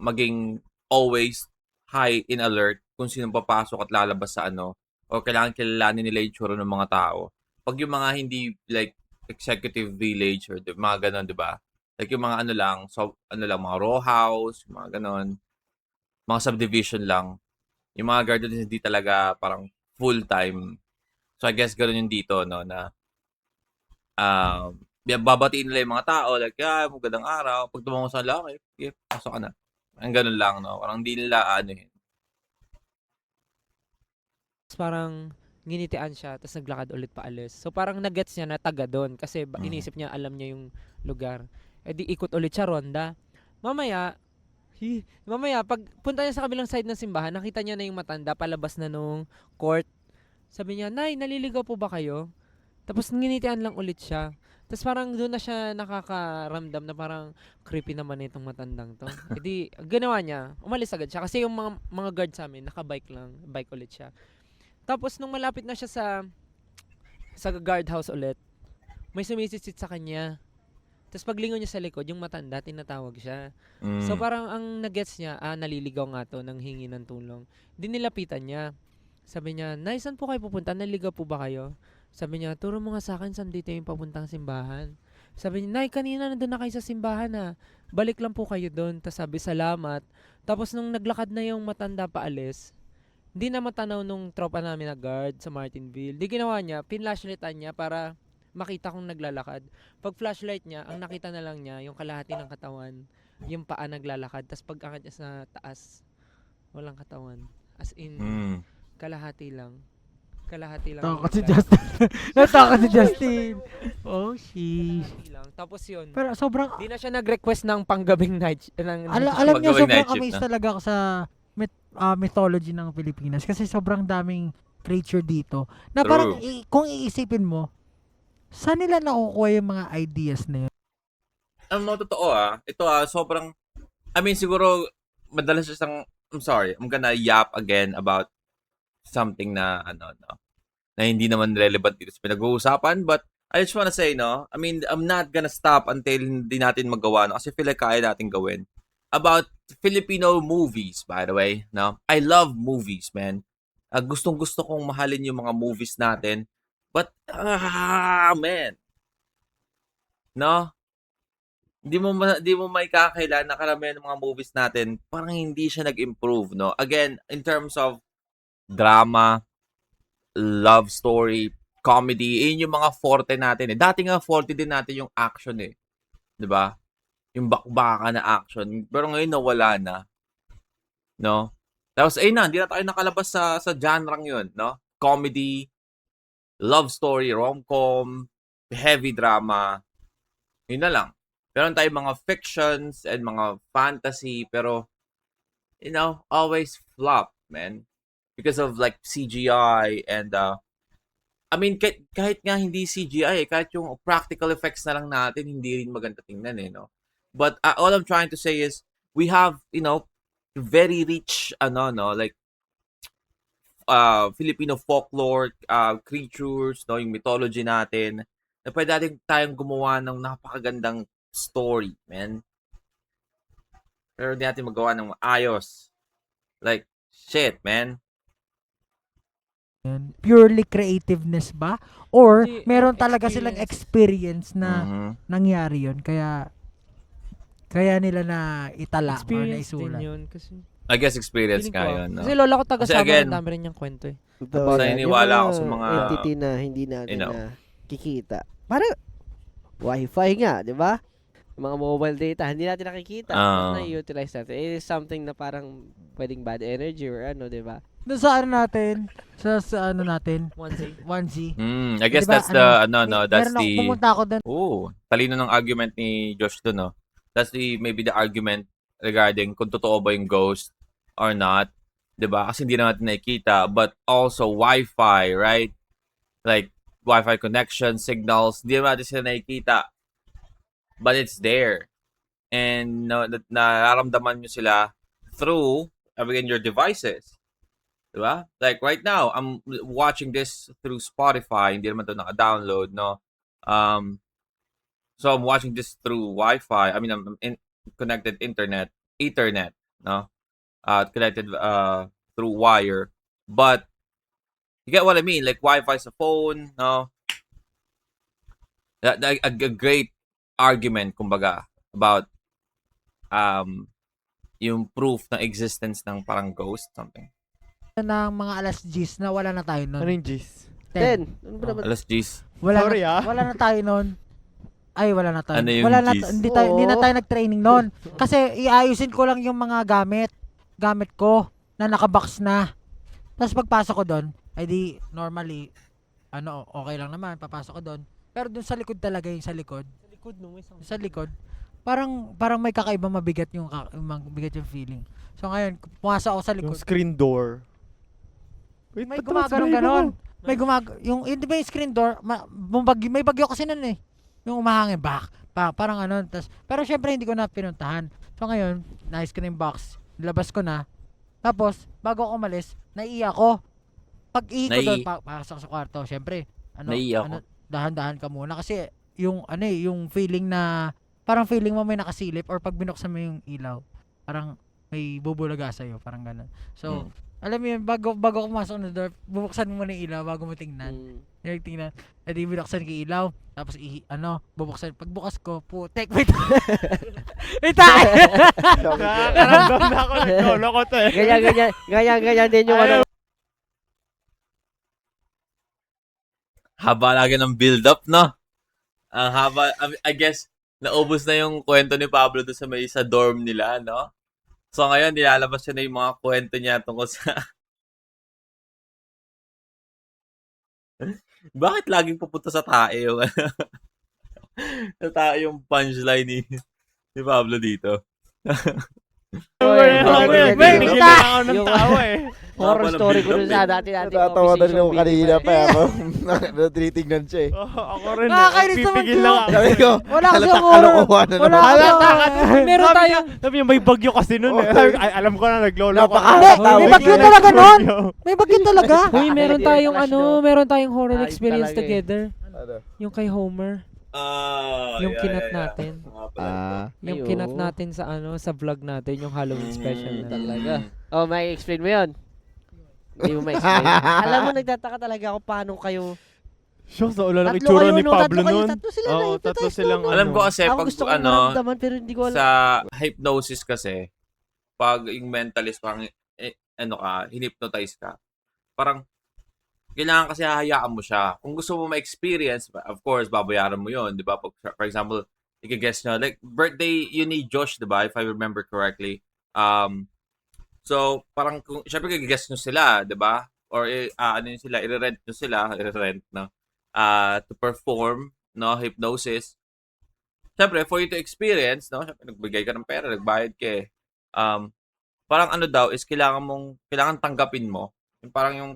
maging always high in alert kung sino papasok at lalabas sa ano o kailangan kilalanin nila yung tsura ng mga tao. Pag yung mga hindi like executive village or mga ganon, di ba? Like yung mga ano lang, so ano lang, mga row house, mga ganon, mga subdivision lang. Yung mga garden hindi talaga parang full time. So I guess ganon yung dito, no, na babatiin nila yung mga tao like, magandang araw. Pag tumango sa laki, pasok ka na. Ang ganun lang, no? Parang di nila ano yun. Parang nginitian siya, tapos naglakad ulit paalis. So parang nagets niya na taga doon kasi inisip niya alam niya yung lugar. Eh di ikot ulit siya ronda. Mamaya pag punta niya sa kabilang side ng simbahan, nakita niya na yung matanda palabas na nung court. Sabi niya, "Nay, naliligaw po ba kayo?" Tapos nginitian lang ulit siya. Tapos parang doon na siya nakakaramdam na parang creepy naman itong matandang to. E di, ginawa niya, umalis agad siya. Kasi yung mga guard sa amin, nakabike lang, bike ulit siya. Tapos nung malapit na siya sa guardhouse ulit, may sumisitsit sa kanya. Tapos paglingon niya sa likod, yung matanda, tinatawag siya. So parang ang nagets niya, naliligaw nga to, nang hingi ng tulong. Di nilapitan niya. Sabi niya, "Nay, saan po kayo pupunta? Naligaw po ba kayo?" Sabi niya, "Turo mo nga sa akin saan dito yung papuntang simbahan." Sabi niya, "Nay, kanina nandun na kayo sa simbahan ha. Balik lang po kayo doon." Tapos sabi, "Salamat." Tapos nung naglakad na yung matanda paalis, hindi na matanaw nung tropa namin na guard sa Martinville. Di ginawa niya, pinlashlightan niya para makita kong naglalakad. Pag flashlight niya, ang nakita na lang niya, yung kalahati ng katawan, yung paa naglalakad. Tapos pag angat niya sa taas, walang katawan. As in, kalahati lang. Kalahati lang. Takot si Justin. Natakot si Justin. Oh, sheesh. Kalahati lang. Tapos yun. Pero sobrang, Di na siya nag-request ng panggabing night. alam niyo, Pag-gawing sobrang night shift amazed na. talaga ako sa mythology ng Pilipinas. Kasi sobrang daming creature dito. Na True. parang, kung iisipin mo, saan nila nakukuha yung mga ideas na yun? Totoo ito sobrang, I mean, siguro, madalas isang, I'm sorry, I'm gonna yap again about something na, na hindi naman relevant dito sa pinag-uusapan, but I just wanna say, no, I mean, I'm not gonna stop until hindi natin magawa, no, kasi feel like kaya natin gawin. About Filipino movies, by the way, no, I love movies, man. Gustong-gusto kong mahalin yung mga movies natin, but, man, no, di mo may kakailan na karamihan ng mga movies natin, parang hindi siya nag-improve, no? Again, in terms of drama, love story, comedy, yun yung mga forte natin eh. Dati nga forte din natin yung action eh. 'Di ba? Yung bakbaka na action. Pero ngayon nawala na. No? Tapos ayun na, hindi na tayo nakalabas sa genre yun, no? Comedy, love story, rom-com, heavy drama. Yun na lang. Meron tayong mga fictions and mga fantasy, pero, always flop, man. Because of like CGI and, I mean, kahit nga hindi CGI, kahit yung practical effects na lang natin, hindi rin maganda tingnan no? But all I'm trying to say is, we have, very rich, like, Filipino folklore, creatures, no, yung mythology natin, na pwede natin tayong gumawa ng napakagandang story, man. Pero hindi natin magawa ng maayos. Like, shit, man. Yun. Purely creativeness ba? Or Hindi, meron talaga silang experience. experience na Mhm. nangyari yun. Kaya nila na itala or Experience din naisulat. yun. Kasi, I guess experience feeling nga ko, yun, no? Kasi lola ko taga Kasi Sabang, again, ang dami rin niyang kwento eh. Totoo Basta yan. naniniwala Yung ako sa mga, entity na hindi natin you know. nakikita. Para Wi-Fi nga, di ba? Mga mobile data, hindi natin nakikita. Ah. Na-utilize natin. It is something na parang pwedeng bad energy or ano, di ba? Doon sa ano natin, sa ano natin, 1Z. I guess Diba, that's the, that's meron ako, the, pumunta ako doon. talino ng argument ni Josh dun, no? That's maybe the argument regarding kung totoo ba yung ghost or not. Diba? Kasi hindi na natin nakikita. But also, Wi-Fi, right? Like, Wi-Fi connection, signals, hindi naman natin sila nakikita. But it's there. And nararamdaman nyo sila through, again, your devices. Diba? Like, right now, I'm watching this through Spotify. Hindi naman ito naka-download, no? So, I'm watching this through Wi-Fi. I mean, I'm connected Ethernet, no? Connected through wire. But, you get what I mean? Like, Wi-Fi sa phone, no? A great argument, kumbaga, about yung proof ng existence ng parang ghost, something. Ng mga alas 10 na wala na tayo nun. Ano yung G's? 10. Ano ba naman? Alas G's. Sorry, Wala na tayo nun. Ay, wala na tayo. Ano yung wala na, G's? hindi na tayo nag-training nun. Kasi iayusin ko lang yung mga gamit ko na nakabox na. Tapos pagpasok ko doon, ay di normally okay lang naman, papasok ko doon. Pero doon sa likod talaga, yung sa likod. Sa likod. Parang may kakaiba mabigat yung feeling. So ngayon, pumasok ako sa Yung likod. screen door. Wait, May ba't gumagano naman ganon. Yung di ba yung screen door, may bagyo kasi nun eh. Yung umahangin, parang pero syempre hindi ko na pinuntahan. So ngayon, naayos ko na yung box, nilabas ko na. Tapos, bago ako umalis, naiiyak ko. Pag-ihi ko doon, pasok sa kwarto, syempre, Naiiyak ko. dahan-dahan ka muna. Kasi, yung feeling na, parang feeling mo may nakasilip or pag binuksan mo yung ilaw, parang may bubulaga sa'yo, parang gano'n. So, alam mo yun, bago ako pumasok na door, bubuksan mo muna yung ilaw bago mo tingnan. Yung tingnan, edi binuksan ko yung ilaw, tapos bubuksan, pagbukas ko, putek, may tayo! Nakaramdam na ako, naglolo ko to eh. Ganyan din yung ano. Haba lagi ng build-up, no? Ang haba, I guess, naubos na yung kwento ni Pablo doon sa dorm nila, no? So ngayon, nilalabas siya na yung mga kwento niya tungkol sa... Bakit laging pupunta sa tae yung... sa tae yung punchline ni Pablo dito? Tigil na ako ng tawa eh. Horror Haba ng story ko build-up rin sa dati nating Natatawa na rin ako conversation kanina video. pero natitignan siya eh. Ako rin. Nakakainis naman Pipigil ko. lang ako. Sabi ko, Wala kasi halata ako. kalokohan na Wala naman. kasi Halata ako. ka. Meron Sabi tayong- niya, sabi niya, may bagyo kasi nun eh. Sabi ko, ay, alam ko na, naglolo ko. Napakatawa. May bagyo talaga nun. May bagyo talaga. Uy, meron Hindi, tayong flash daw. meron tayong horror Ayos experience talaga eh. together. Ano? Yung kay Homer. Yung kinat natin. Yung Ay, kinat oo. natin sa vlog natin, yung Halloween special na. Talaga. Oh, may explain mo yun. Hindi mo ma-explain. Alam mo, nagtataka talaga ako paano kayo. Shucks, sa ulan ng Tatlo itsura kayo, ni no? Pablo Tatlo kayo, nun. tatlo sila Oo, na tatlo hypnotize silang nun. Alam ko kasi, Ako pag gusto ko maramdaman pero hindi ko alam. sa hypnosis kasi, pag yung mentalist, parang, hinipnotize ka, parang, kailangan kasi hahayaan mo siya. Kung gusto mo ma-experience, of course, babayaran mo yon, di ba? For example, i-guess nyo, like, birthday yun ni Josh, di ba? If I remember correctly. So, parang, syempre, i-guess nyo sila, di ba? or ano yun sila, i-rent no, to perform, no, hypnosis. Siyempre, for you to experience, no, siyempre, nagbigay ka ng pera, nagbayad ka eh. Parang ano daw is kailangan tanggapin mo. Yung parang yung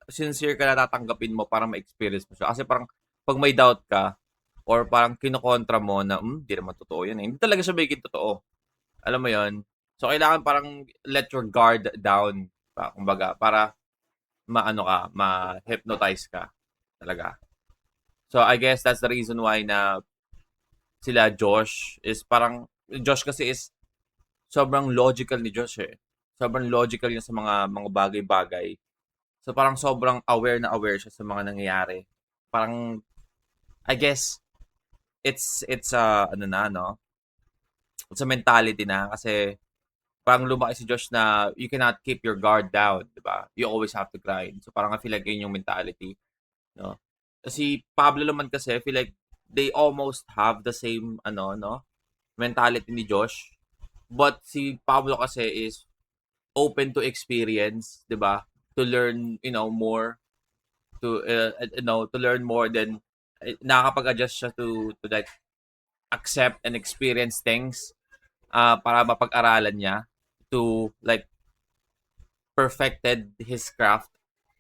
sincere ka na tatanggapin mo para ma-experience mo siya. Kasi parang pag may doubt ka or parang kinokontra mo na, di naman totoo yan eh. Hindi talaga siya magiging totoo. Alam mo yon. So, kailangan parang let your guard down. Kumbaga, para ma-hypnotize ka. Talaga. So, I guess that's the reason why na sila Josh kasi is sobrang logical ni Josh eh. Sobrang logical yun sa mga bagay-bagay. So parang sobrang aware siya sa mga nangyayari. Parang I guess it's ano na no. It's a mentality na kasi parang lumaki si Josh na you cannot keep your guard down, 'di ba? You always have to grind. So parang I feel like yun yung mentality, no. Si Pablo naman kasi I feel like they almost have the same mentality ni Josh. But si Pablo kasi is open to experience, 'di ba? To learn, more, to to learn more than nakakapag-adjust siya to like accept and experience things para mapag-aralan niya to like perfected his craft.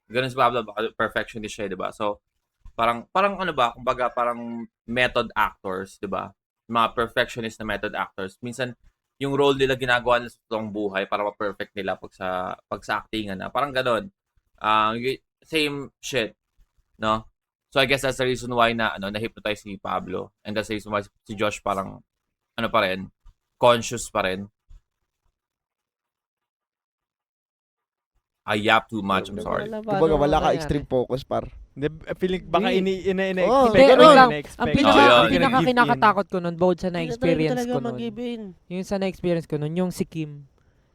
Ganun si Pablo, perfectionist siya, 'di ba? So parang ano ba, kumbaga parang method actors, 'di ba? Mga perfectionist na method actors. Minsan yung role nila ginagawa nila sa totoong buhay para ma-perfect nila pag sa actingan na. Parang ganoon. Same shit, no? So I guess that's the reason why na-hypnotize si Pablo. And that's the reason why si Josh parang pa rin, conscious pa rin. I yap too much, I'm sorry. Kumbaga, wala ka extreme focus, par. Feeling baka Hindi, ina-expect ano lang, Ang yun. pinaka-kinakatakot ko nun, bawod sa na-experience ko nun. mag-give in. Yung sa na-experience ko nun, yung si Kim.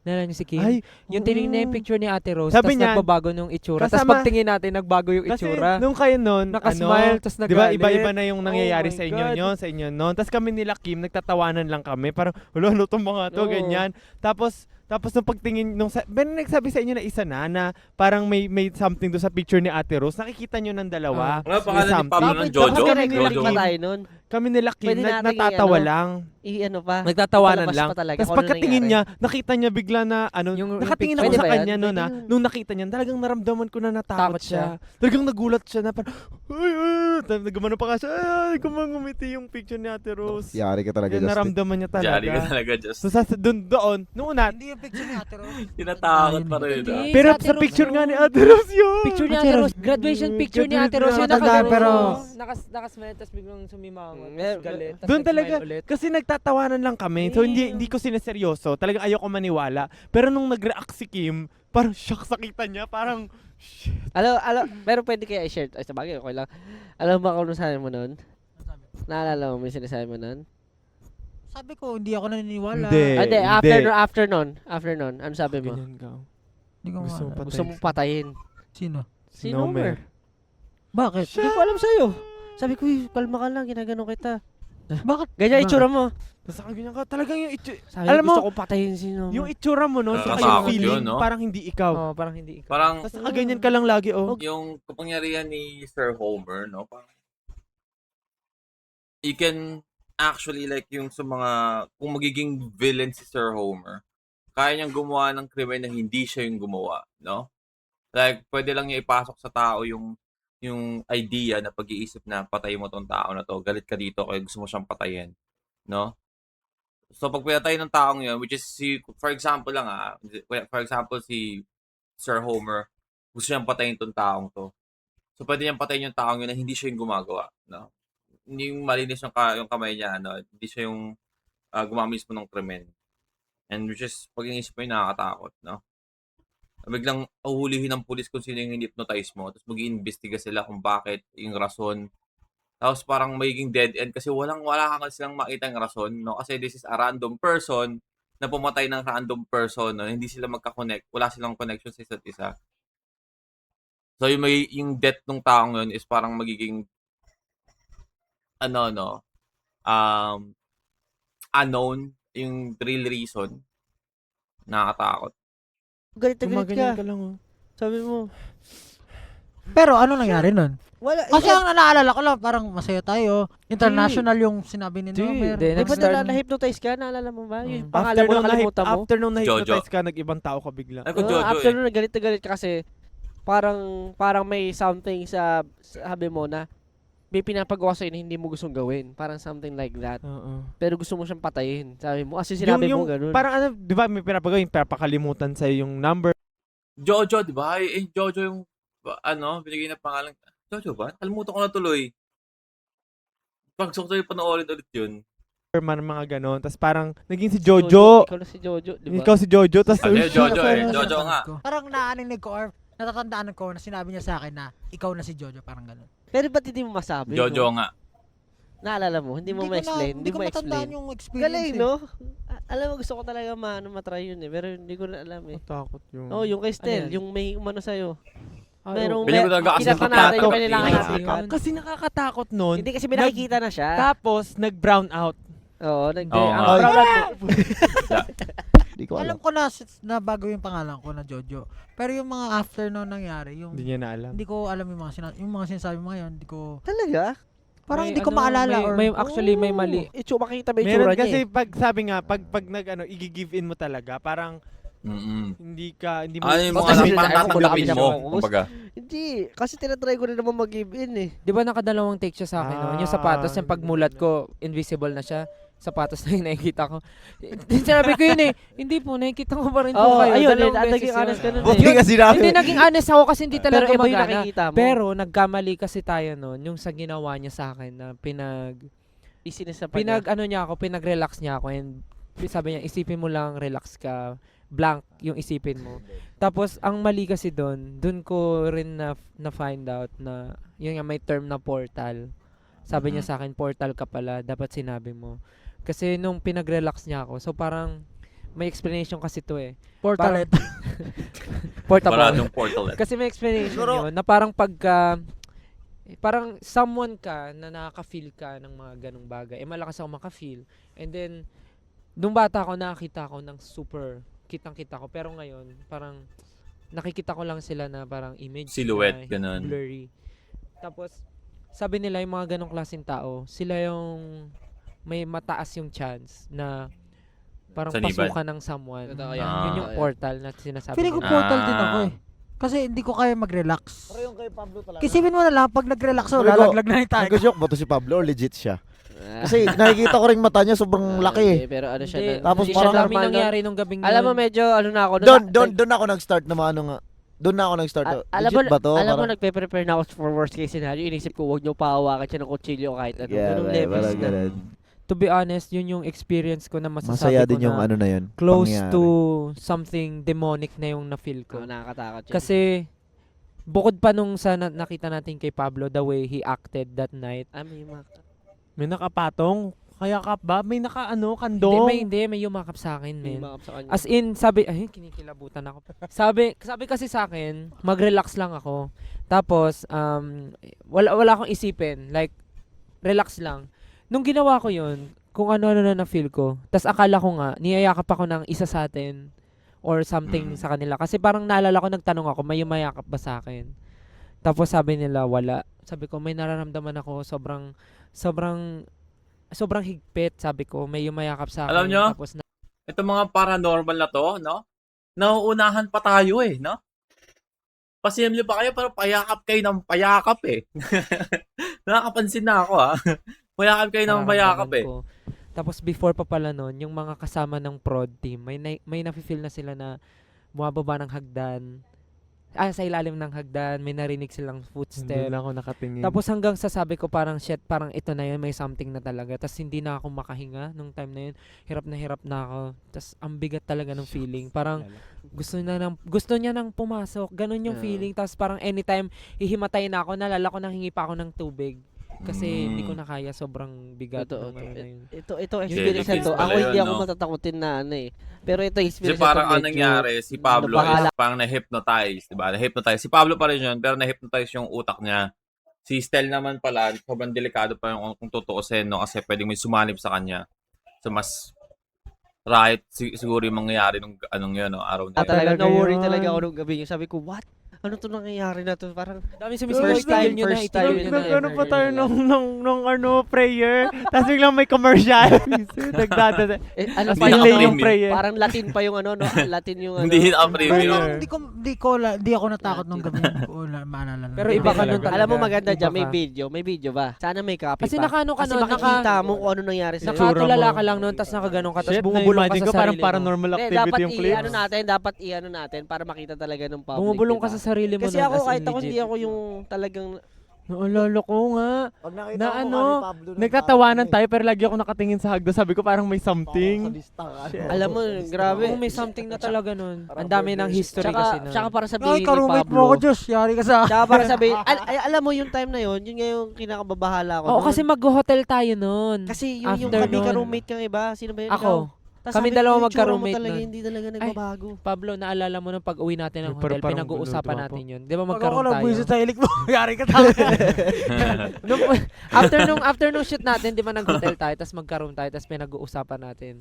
Nalala niyo si Kim? Ay, Yung tinignan yung picture ni Ate Rose, Sabi tapos niya, nagbabago yung itsura. Tapos kasama- pagtingin natin, nagbago yung kasi itsura. nung kayo nun, Nakasmile, tas di ba nagalit. iba-iba na yung nangyayari Oh my sa inyo God. nyo, sa inyo nun. Tapos kami nila Kim, nagtatawanan lang kami. Parang, ano tong mga to, Oo. ganyan. Tapos nung pagtingin, nagsabi sa inyo na isa na parang may something do sa picture ni Ate Rose. Nakikita nyo ng dalawa. Ano pangalan ni something. Pablo ng Jojo? Kami Jojo. pa tayo nun. Kami nila Kim, Pwede natin natatawa i-ano, lang. I-ano pa. Nagtatawanan Italabas lang. pa talaga Tapos kung ano pagkatingin nangyari. niya, nakita niya bigla na Yung nakatingin picture. ako sa Pwede ba kanya yan? noon Pwede yun. nung nakita niya, talagang naramdaman ko na natakot Takot siya. siya. Talagang nagulat siya na parang, nagumano pa ka siya, ay, gumangumiti yung picture ni Ate Rose. Yari ka talaga, Yan, Justin. naramdaman niya Jolly ka talaga. talaga, just So doon, nung una, Hindi yung picture ni Ate Rose. tinatakot pa rin. Hindi. pero Ate sa Rose, picture no? nga ni Ate Rose yun. Picture ni Ate Ate Rose. Rose, graduation picture ni Ate Rose. Yung Matanda, nakagano, pero- nakasmile, tapos biglang sumimangot, Mm, tapos galit, tapos Doon nag-smile talaga, ulit. kasi nagtatawanan lang kami. So hindi ko sineseryoso. Talagang ayoko maniwala. Pero nung nag-react si Kim, parang shock sa kita niya. Parang, shit. Pero pwede kaya i-share. Ay, sabagay, okay lang. Alam mo ba kung ano sabi mo nun? Ano sabi? Naalala mo yung sinasabi mo nun? Sabi ko, hindi ako naniniwala. Hindi. Hindi, after nun. Ano sabi mo? Ganyan ka. Hindi ko Gusto mo maalala. Gusto mong patayin. Sino? Si Nomer. Nomer. Bakit? Hindi ko alam sa'yo. Sabi ko, kalma ka lang, ginagano kita. Bakit? Ganyan itsura mo. Tapos ako ganyan ka, talagang yung Sabi Alam ko, gusto mo, kong patayin si Nomer. yung itsura mo nun, sa Nakakatakot yung feeling, yun, no? parang hindi ikaw. Oh, parang hindi ikaw. Parang Tapos nakaganyan ka lang lagi, oh. yung kapangyarihan ni Sir Homer, no? Parang you can actually like yung sa mga kung magiging villain si Sir Homer, kaya niyang gumawa ng krimen na hindi siya yung gumawa, no? Like pwede lang niya ipasok sa tao yung idea na pag-iisip na patay mo tong tao na to, galit ka dito kaya gusto mo siyang patayin, no? So pag pinatay ng taong yun, which is for example lang for example si Sir Homer, gusto niyang patayin tong taong to. So pwede niyang patayin yung taong yun na hindi siya yung gumagawa, no? Hindi yung malinis yung kamay niya, no? Hindi siya yung gumawa mismo ng krimen. And which is, pag inisip mo yun, nakakatakot, no? Biglang uhulihin ng pulis kung sino yung hypnotize mo, tapos mag-iimbestiga sila kung bakit, yung rason. Tapos parang magiging dead end kasi wala ka silang makita yung rason, no? Kasi this is a random person na pumatay ng random person, no? Hindi sila magka-connect, wala silang connection sa isa't isa. So yung death ng taong yun is parang magiging unknown yung real reason. Nakakatakot. Galit na galit ka. Gumaganyan ka lang, oh. Sabi mo, Pero ano nangyari nun? wala. Kasi ang naalala ko lang, parang masaya tayo. International yung sinabi ni Nomer. Hindi, Di ba Next turn. na-hypnotize ka? Naalala mo ba? Yung After pangalan mo nung nakalimutan mo? after nung na-hypnotize Jojo. ka, nag-ibang tao ka bigla. Ano ko Jojo After eh. nun, galit na galit ka kasi parang may something sa sabi mo na may pinapagawa sa'yo na hindi mo gustong gawin. Parang something like that. Oo. Pero gusto mo siyang patayin. Sabi mo, kasi sinabi mo ganun. Parang ano, di ba may pinapagawin, papakalimutan sa'yo yung number. Jojo, di ba? Jojo yung, binigay na pangalan. Jojo ba? Kalimutan ko na tuloy. Pag gusto ko tayo panoorin ulit yun. Mga ganon. Tapos parang, naging si Jojo. Ikaw na si Jojo, di ba? Ikaw si Jojo. Tapos, Ano yun, Jojo eh. Parang Jojo nga. Parang naaninig ko or natatandaan ko na sinabi niya sa akin na ikaw na si Jojo, parang ganun. Pero ba't hindi mo masabi? Jojo no? nga. Naalala mo? Hindi mo ma-explain? Hindi ko matandaan ma-explain? yung experience. Galing, eh. no? Alam mo, gusto ko talaga matry yun eh. Pero hindi ko na alam eh. Matakot yung... Oh, yung kay Stel, Ano yan? yung may umano sa'yo. Ah, Merong Bilhin ko talaga kasi kinata natin natatakot. yung kailangan Hindi natin. kasi- Kasi nakakatakot nun. Hindi kasi may nakikita na siya. Tapos, nag-brown out. Oo, Oo ang nga. proud mo. Hindi ko alam. Alam ko na bago yung pangalan ko na Jojo. Pero yung mga after no nangyari, yung Hindi niya na alam. hindi ko alam yung mga sinasabi mo ngayon, hindi ko Talaga? parang May hindi ko ano, maalala or actually, may mali. Makikita mo yung Meron tsura niya kasi eh. pag sabi nga, pag i-give in mo talaga, parang hindi mo... Ano yung Basta mga sila- parang ako, tatanggapin wala mo, kami siya kumbaga. Hindi, kasi tinatry ko rin naman mag-give in eh. Di ba nakadalawang take siya sa akin noon? Yung sapatos, yung pagmulat ganun. ko, invisible na siya. Sapatos na yung nakikita ko. Sinabi ko yun eh. Hindi po, nakikita ko pa rin po Oo, kayo. ayun, Dalawang naging beses honest yun. ka nun Buti eh. nga sinabi. Hindi naging honest ako kasi hindi Pero talaga iba yung magana. nakikita mo. Pero nagkamali kasi tayo noon yung sa ginawa niya sa akin na Isinis sa panya. pinag-relax niya ako and sabi niya isipin mo lang relax ka, blank yung isipin mo. Tapos ang mali kasi doon ko rin na find out na yun nga may term na portal. Sabi niya sa akin portal ka pala, dapat sinabi mo. Kasi nung pinag-relax niya ako, so parang may explanation kasi to eh. portal. Portable. Paradong portal. Kasi may explanation Siguro- yun na parang pagka parang someone ka na nakaka-feel ka ng mga ganong bagay. Eh malakas ako maka-feel. And then nung bata ako nakakita ko ng super kitang-kita ko pero ngayon parang nakikita ko lang sila na parang image Silhouette, na ganun. blurry. Tapos sabi nila yung mga ganong klaseng tao, sila yung may mataas yung chance na parang Sanibad. pasukan ng someone. Totoo yan. Yun yung Totoo yan. portal na sinasabi Feeling ko nila. portal din ako eh. Kasi hindi ko kaya mag-relax. yung kay Pablo talaga. Isipin mo na lang, pag nag-relax ako, Pero lalaglag na yung Ang tayo. gusto ko ba to si Pablo or legit siya? Kasi nakikita ko rin mata niya sobrang laki eh. Pero ano siya Hindi, na. Tapos hindi parang siya dami normal nangyari nung gabing yun. Alam mo medyo ano na ako. Doon ako nag-start na ano nga. Doon na ako nag-start. Alam mo, Legit ba to? alam mo Parang- nagpe-prepare na ako for worst case scenario. Inisip ko, huwag niyo pahawakan siya ng kutsilyo o kahit ano. Yeah, Ganung man, levels parang na. ganun. To be honest, yun yung experience ko na masasabi Masaya ko din yung na ano na yun. close pangyayari. to something demonic na yung na-feel ko. Oh, nakakatakot yun. Kasi bukod pa nung sa nakita natin kay Pablo, the way he acted that night. May mga... May nakapatong. Kaya ka ba? May Hindi, kandong. may yumakap sa akin, May men. mga sa kanya. As in, sabi, ay, kinikilabutan ako. sabi kasi sa akin, mag-relax lang ako. Tapos, wala akong isipin. Like, relax lang. Nung ginawa ko yun, kung ano-ano na na-feel ko, tas akala ko nga, niyayakap ako ng isa sa atin or something sa kanila. Kasi parang naalala ko, nagtanong ako, may yumayakap ba sa akin? Tapos sabi nila, wala. Sabi ko, may nararamdaman ako, sobrang higpit, sabi ko, may yumayakap sa akin. Alam nyo? Tapos Ito mga paranormal na to, no? Nauunahan pa tayo eh, no? Pasimple pa kayo, pero payakap kayo ng payakap eh. Nakakapansin na ako ha. Payakap kayo ng payakap eh. ko. Tapos before pa pala nun, yung mga kasama ng prod team, may nafe-feel na sila na bumababa ng hagdan. Sa ilalim ng hagdan, may narinig silang footstep. Doon ako nakatingin. Tapos hanggang sasabi ko parang shit, parang ito na yun, may something na talaga. Tapos hindi na ako makahinga nung time na yun. Hirap na ako. Tapos ang bigat talaga ng feeling. Parang gusto niya nang pumasok. Ganun yung Yeah. feeling. Tapos parang anytime hihimatay na ako, nalala ko nang hingi pa ako ng tubig. Kasi hindi ko na kaya, sobrang bigat Totoo, ng ano na yun. Ito Yung experience na case to. pala Ako hindi yun, ako no? matatakutin na ano eh. Pero ito Kasi experience na parang to, ang medyo- nangyari, si Pablo nabahala. is parang na-hypnotize, diba? Na-hypnotize. Si Pablo pa rin yun, pero na-hypnotize yung utak niya. Si Stel naman pala, sobrang delikado pa yung kung tutuusin, no? Kasi pwedeng may sumanib sa kanya. So, mas right siguro yung mangyayari nung anong yun, no? Araw na yun. Talaga Talaga na-worry yun. talaga ako nung gabi. Yung sabi ko, what? ano to nangyayari na to? Parang, Dami First time, nyo na, first itigil time nyo na na. Nag-ano pa ever tayo nila. nung prayer. Tapos biglang may commercial. Nagdadada. ano Hindi pa yung, naka-premium. yung prayer. parang Latin pa yung ano, no? Latin yung ano. Hindi na Pero premium. hindi ako natakot nung gabi. Hindi ko maalala. Pero iba ka nun Talaga. Alam mo talaga. maganda Iba dyan, may ka. video. May video ba? Sana may copy Kasi pa. nakaano ka Kasi nun, makikita mo kung ano nangyari sa'yo. nakatulala mo. ka lang nun, tapos nakaganon ka, tapos Shit, bumubulong ka na-imagine sa ko parang sarili mo. paranormal Hindi, activity dapat yung clips. dapat i-ano natin para makita talaga ng public. Bumubulong ka diba? sa sarili mo Kasi nun, ako, as in kahit ako, legit. hindi ako yung talagang... Naalala ko nga. Pag nakita Na ko ano, mukha ni Pablo, Nagtatawanan tayo pero lagi ako nakatingin sa hagdo. Sabi ko parang may something. Alam mo, grabe. Oo, may something na talaga nun. Ang dami ng history kasi nun. Tsaka para Ay, sabihin ni ka-roommate mo ako, Pablo. Diyos. Yari ka sa... Tsaka para sabihin, alam mo yung time na yun nga yung kinakababahala ko. Oo, nun. kasi mag-hotel tayo nun. Kasi yung after kami nun. ka-roommate kang iba, sino ba yun? Ako. Ikaw? Tas Kami sabi ko, dalawa yung tsura mo magka-roommate talaga, nun. hindi talaga nagbabago. Pablo, naalala mo nung pag-uwi natin ng Pero hotel, parang pinag-uusapan gulo, natin yun. Di ba Pag ako magkaroon tayo? nagbuisit sa ilik mo, yari ka sa after nung shoot natin, di ba nag-hotel tayo, tapos magkaroon tayo, tapos pinag-uusapan natin.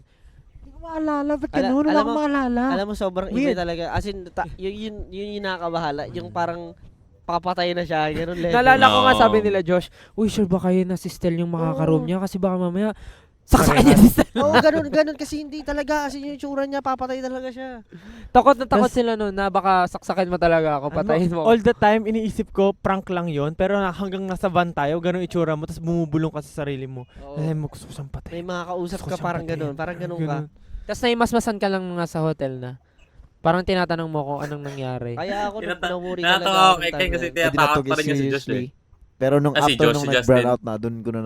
Hindi ko maalala. Ba't Ala- ganun? Wala alam akong mo- maalala. Alam mo, sobrang iba Weird. talaga. As in, yun yung nakakabahala. Yung parang papatay na siya, ganun level. Naalala ko nga No. sabi nila, Josh, uy, sure ba kayo na si Stel yung makaka-room niya? Kasi baka mamaya, saksakin niya si Stel. Oo, ganun kasi hindi talaga. As in, yung tsura niya, papatay talaga siya. Takot na takot Tas- sila nun na baka saksakin mo talaga ako, patayin mo. All the time, iniisip ko, prank lang yon pero hanggang nasa van tayo, ganun itsura mo, tapos bumubulong ka sa sarili mo. Oo. Alam mo, gusto ko siyang patay. May mga kausap Gusto ko ka siyang parang patayin. ganun. Parang ganun ka. Tapos naimasmasan ka lang nga sa hotel na. Parang tinatanong mo kung anong nangyari. Kaya ako nung pinamuri Nakatawa talaga. ako kay Ken kasi Hindi na tinatakot to pa rin niya si Josh eh. Pero nung Ah, si after Josh, nung si nag-burn Justin. out na, dun ko na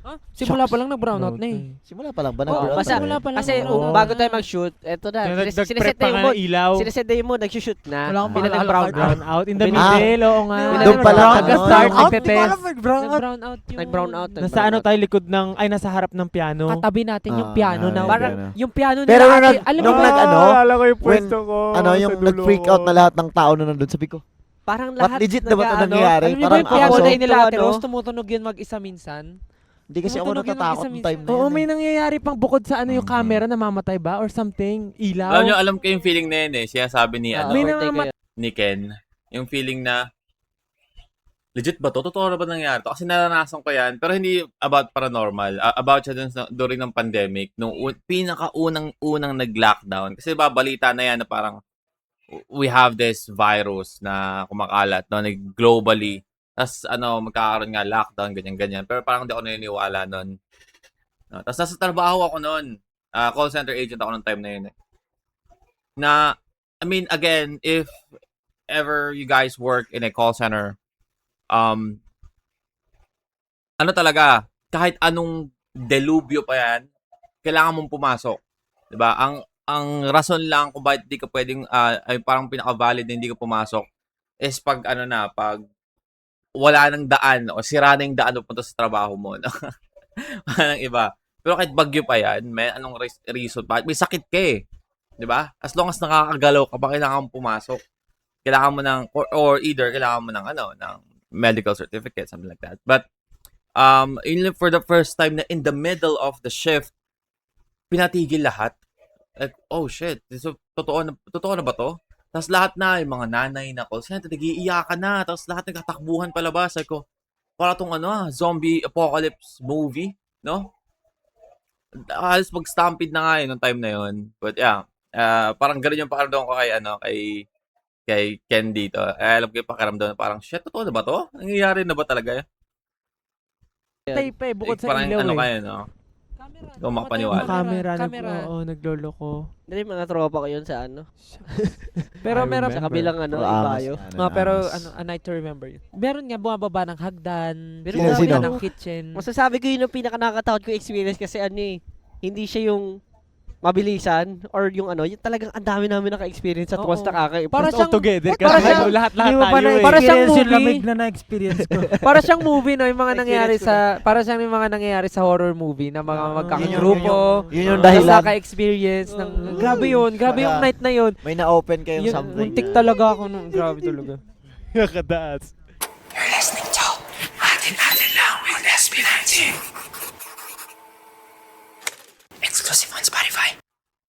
Ah, simula pa lang nag-brown out na eh. Simula pa lang ba Oo, nag-burn out basta, na? Simula pa lang. kasi Oo. bago tayo mag-shoot, eto na, Nag-prep sineset pa na yung nga mood. ng ilaw. Sineset na yung mood, nag-shoot na. Wala akong Bina maalala nag-brown card. out. Brown out in the Ah, middle, oo nga. doon pala, Brown ano, Nag-start, yung- Out, nagtete. di ko alam, brown out. Nag-brown out yung... Nag-brown out. Nasa ano tayo, likod ng, ay nasa harap ng piano. Katabi natin yung Ah, piano na. narinig Parang ko na. yung piano Pero nila. nung ate, nag- alam nung mo, nag- ano, Naalala ko yung when- pwesto ko. Ano, yung nag-freak out na lahat ng tao na nandun. Sabi ko, Parang what lahat legit na ba ito nag-ano, nangyayari? alam niyo ba Parang yung piano ako, na nila Ate ano? Rose, tumutunog yun mag-isa minsan? hindi kasi ako tumutunog yun natatakot mag-isa ng time na Oo, yun. may nangyayari pang bukod sa ano yung Mhm. camera, namamatay ba? Or something? Ilaw? Alam nyo, alam ko yung feeling na yun eh. Siya sabi ni, Ah, ano, May overtake namamat- kayo. ni Ken, yung feeling na, legit ba to? Totoo na ba nangyari to? Kasi naranasan ko yan, pero hindi about paranormal. About siya dun during ng pandemic, nung pinakaunang nag-lockdown. Kasi babalita na yan na parang, we have this virus na kumakalat, no, globally. Tapos, magkakaroon nga lockdown, ganyan-ganyan. Pero parang hindi ako naniniwala nun. No, tapos nasa trabaho ako nun. Call center agent ako nung time na yun. Na, I mean, again, if ever you guys work in a call center, ano talaga, kahit anong delubyo pa yan, kailangan mong pumasok. 'Di ba? Ang rason lang kung bakit di ka pwedeng, ay parang pinaka-valid na hindi ka pumasok is pag pag wala nang daan o sira na yung daan papunta sa trabaho mo. No? Parang iba. Pero kahit bagyo pa yan, may anong reason pa? May sakit ka eh. 'Di ba? As long as nakakagalaw ka pa, kailangan mong pumasok. Kailangan mo ng, or either kailangan mo ng, ng medical certificate, something like that. But, for the first time na in the middle of the shift, pinatigil lahat. Like, oh shit, so, totoo na ba to? Tapos lahat na, yung mga nanay na call center, nag-iiyakan na. Tapos lahat nagkatakbuhan palabas. Like, para tong zombie apocalypse movie, no? Halos mag-stampede na nga yun nung time na yun. But yeah, parang gano'n yung pakiramdam ko kay Ken dito. Alam ko yung pakiramdam na parang, shit, totoo na ba to? Nangyayari na ba talaga? Tape eh, bukod sa Parang ilaw ano eh. kayo, no? Camera. Ikaw makapaniwala. Camera. Oo, naglolo ko. Hindi, mga tropa ko yun sa ano. Pero I meron Sa remember. kabilang ano, Angas, ibayo. pero a night to remember yun. Meron nga bumababa ng hagdan, Pero bumababa sino? ng kitchen. Masasabi ko yun yung pinaka-nakakatakot ko experience kasi hindi siya yung mabilisan or yung yung talagang ang dami namin naka-experience at Oo. once nakaka-impress. Para All siyang- together. para Kasi siyang- lahat-lahat Hindi mo pa tayo eh. Para siyang na-experience yung movie. lamig na na-experience ko. Para siyang movie, no? Yung mga nangyari Experience ko para siyang yung mga nangyari sa horror movie na mga Ah, magkakagrupo. Yun yung Tapos dahilan. naka-experience ng, Oo. grabe yun, grabe yung Baka- night na yun. May na-open kayong Yun, something. muntik talaga ako nung, grabe talaga. Nakadaas.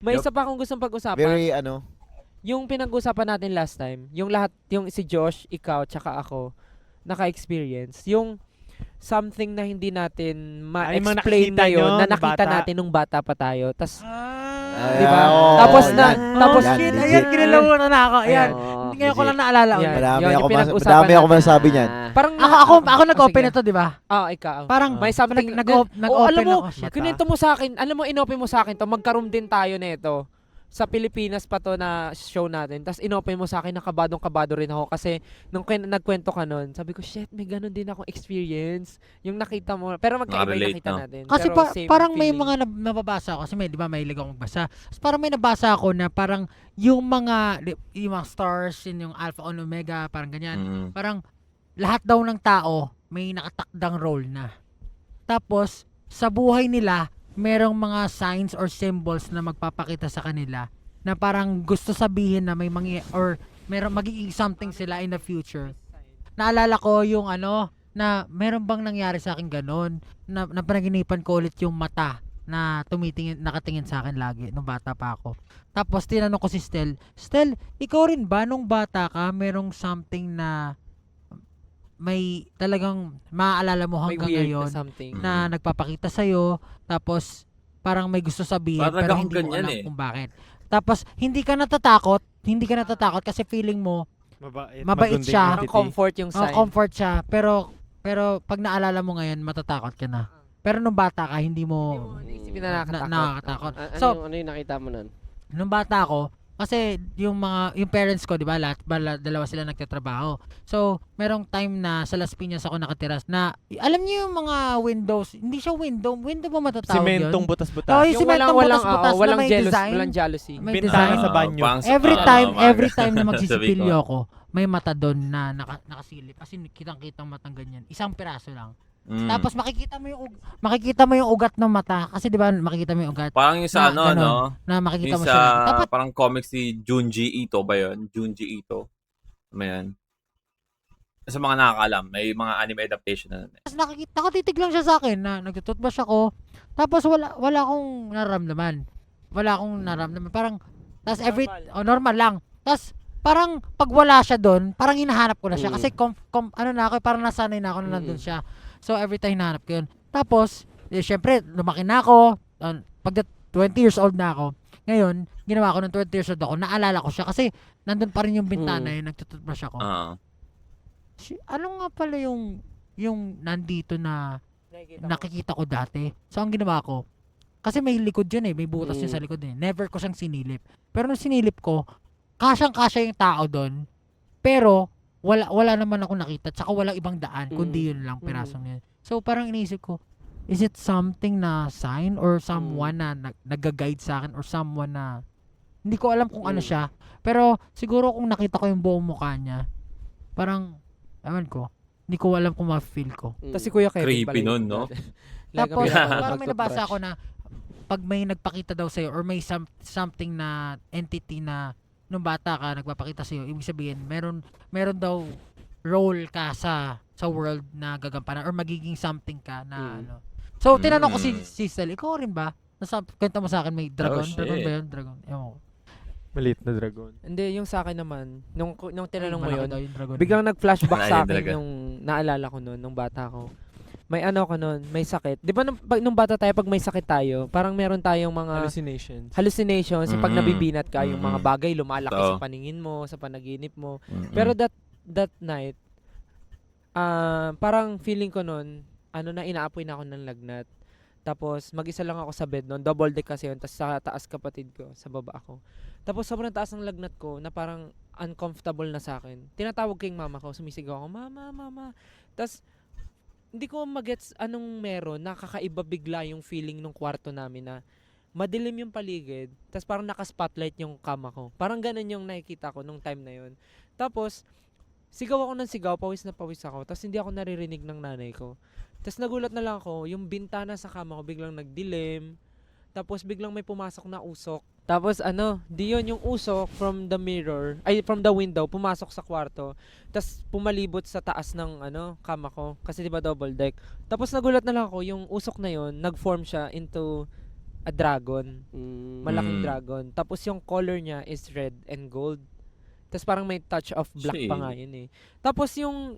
May isa pa akong gustong pag-usapan. Very, yung pinag-usapan natin last time, yung lahat, yung si Josh, ikaw, tsaka ako, naka-experience, yung something na hindi natin Ay, mga ma-explain nakikita ngayon, nyo na na nakita bata. natin nung bata pa tayo. Tas, Ah, di ba? oo, Tapos yan. na, tapos, Yan, Shit, legit. ayan, kinalabunan na ako. Ayan. Oo. Ngayon ko lang naalala Yan. ulit. Madami Yun, yung ako pinag-usapan madami ako natin. masabi niyan. parang, Ako nag-open sige. na to, di ba? Ikaw. Parang May something, nag-open alam mo, ako. Shit. kinento mo sa akin, alam mo, inopen mo sa akin to, magkaroon din tayo nito. Sa Pilipinas pa to na show natin. Tapos inopen mo sa akin, nakabadong-kabado rin ako. Kasi nung nagkwento ka nun, sabi ko, shit, may ganun din akong experience. Yung nakita mo. Pero magkaiba yung Nakarelate, nakita no? natin. Kasi Pero same parang may feeling. mga nababasa ako kasi may 'di ba mahilig akong magbasa. Tapos parang may nabasa ako na parang yung mga stars, yung alpha and omega, parang ganyan. Mm. Parang lahat daw ng tao may nakatakdang role na. Tapos sa buhay nila merong mga signs or symbols na magpapakita sa kanila na parang gusto sabihin na may or merong magiging something sila in the future. Naalala ko yung na meron bang nangyari sa akin ganun na panaginipan ko ulit yung mata na nakatingin sa akin lagi nung bata pa ako. Tapos tinanong ko si Stel, ikaw rin ba nung bata ka merong something na may talagang maaalala mo May hanggang weird ngayon na something. na nagpapakita sa'yo, tapos parang may gusto sabihin Parang pero akong hindi mo ganyan alam eh. kung bakit. Tapos hindi ka natatakot kasi feeling mo Mabait magunding siya. Parang entity. comfort yung sign. comfort siya, pero pag naalala mo ngayon matatakot ka na. Pero nung bata ka hindi mo Isipin na nakakatakot. nakakatakot. Ano, So, ano yung nakita mo nun? nung bata ako, kasi yung parents ko, 'di ba, dalawa sila nagtatrabaho. So, merong time na sa Las Piñas ako nakatira na alam niyo yung mga windows, hindi siya window ba matatawag Sementong yun? butas-butas. Oh, Yung simentong butas-butas na walang may jealous, design. walang jealousy. May Bintana design. sa banyo. Every time na magsisipilyo ako, may mata doon na nakasilip. As in, kitang-kitang matang ganyan. Isang piraso lang. Mm. Tapos makikita mo yung ugat ng mata kasi 'di ba makikita mo yung ugat Parang yung sa na ganun. no? na makikita Yung mo sa siya. Dapat parang comics si Junji Ito ba yun? Junji Ito. Ano yan? Sa mga nakakaalam, may mga anime adaptation na. nakatitig lang siya sa akin na nagtututbrush ako. Tapos wala akong nararamdaman. Parang tas normal lang. Tas parang pag wala siya doon, parang hinahanap ko na siya kasi parang nasanay na ako na nandun siya. So every time hinahanap ko yun. Tapos syempre lumaki na ako. Pag 20 years old na ako. Ngayon, ginawa ko ng 20 years old ako, naalala ko siya kasi nandun pa rin yung bintana yung nagtututbrush ako. Ano nga pala yung nandito na nakikita ko dati. So ang ginawa ko, kasi may likod yun may butas yun sa likod Never ko siyang sinilip. Pero nung sinilip ko, kasyang-kasya yung tao doon. Pero wala naman ako nakita, tsaka walang ibang daan kundi yun lang pirasong yun. So parang iniisip ko, is it something na sign or someone na nag-guide sa akin or someone na hindi ko alam kung ano siya. Pero siguro kung nakita ko yung buong mukha niya, parang ewan ko, hindi ko alam kung ma-feel ko. Tapos si Kuya Kevin Creepy nun, no? Tapos parang may nabasa ako na pag may nagpakita daw sa'yo or may something na entity na nung bata ka nagpapakita sa'yo, ibig sabihin meron daw role ka sa world na gagampanan or magiging something ka na ano. So tinanong ko si Sel, ikaw rin ba? Kwento mo sa akin may dragon? shit. Dragon ba yun? Dragon. Ewan ko. Maliit na dragon. Hindi, yung sa akin naman, nung tinanong mo Malaki yun, daw yung dragon. biglang nag-flashback sa Naalala akin talaga. yung naalala ko noon, nung bata ko. May ko noon, may sakit. Di ba nung bata tayo, pag may sakit tayo, parang meron tayong mga hallucinations, yung pag nabibinat ka, yung mga bagay lumalaki sa paningin mo, sa panaginip mo. Pero that night, parang feeling ko noon, inaapoy na ako ng lagnat. Tapos, mag-isa lang ako sa bed noon. Double deck kasi yun. Tapos sa taas kapatid ko, sa baba ako. Tapos sobrang taas ng lagnat ko na parang uncomfortable na sa akin. Tinatawag ko yung mama ko. Sumisigaw ako, mama. Tapos, hindi ko magets anong meron. Nakakaiba bigla yung feeling ng kwarto namin na madilim yung paligid. Tapos parang naka-spotlight yung kama ko. Parang ganun yung nakikita ko nung time na yun. Tapos, sigaw ako ng sigaw. Pawis na pawis ako. Tapos hindi ako naririnig ng nanay ko. Tapos nagulat na lang ako, yung bintana sa kama ko biglang nagdilim. Tapos biglang may pumasok na usok. Tapos di yun yung usok from the window, pumasok sa kwarto. Tapos pumalibot sa taas ng kama ko. Kasi diba double deck. Tapos nagulat na lang ako, yung usok na yun, nag-form siya into a dragon. Malaking Mm. dragon. Tapos yung color niya is red and gold. Tapos parang may touch of black pa nga Shit. yun eh. Tapos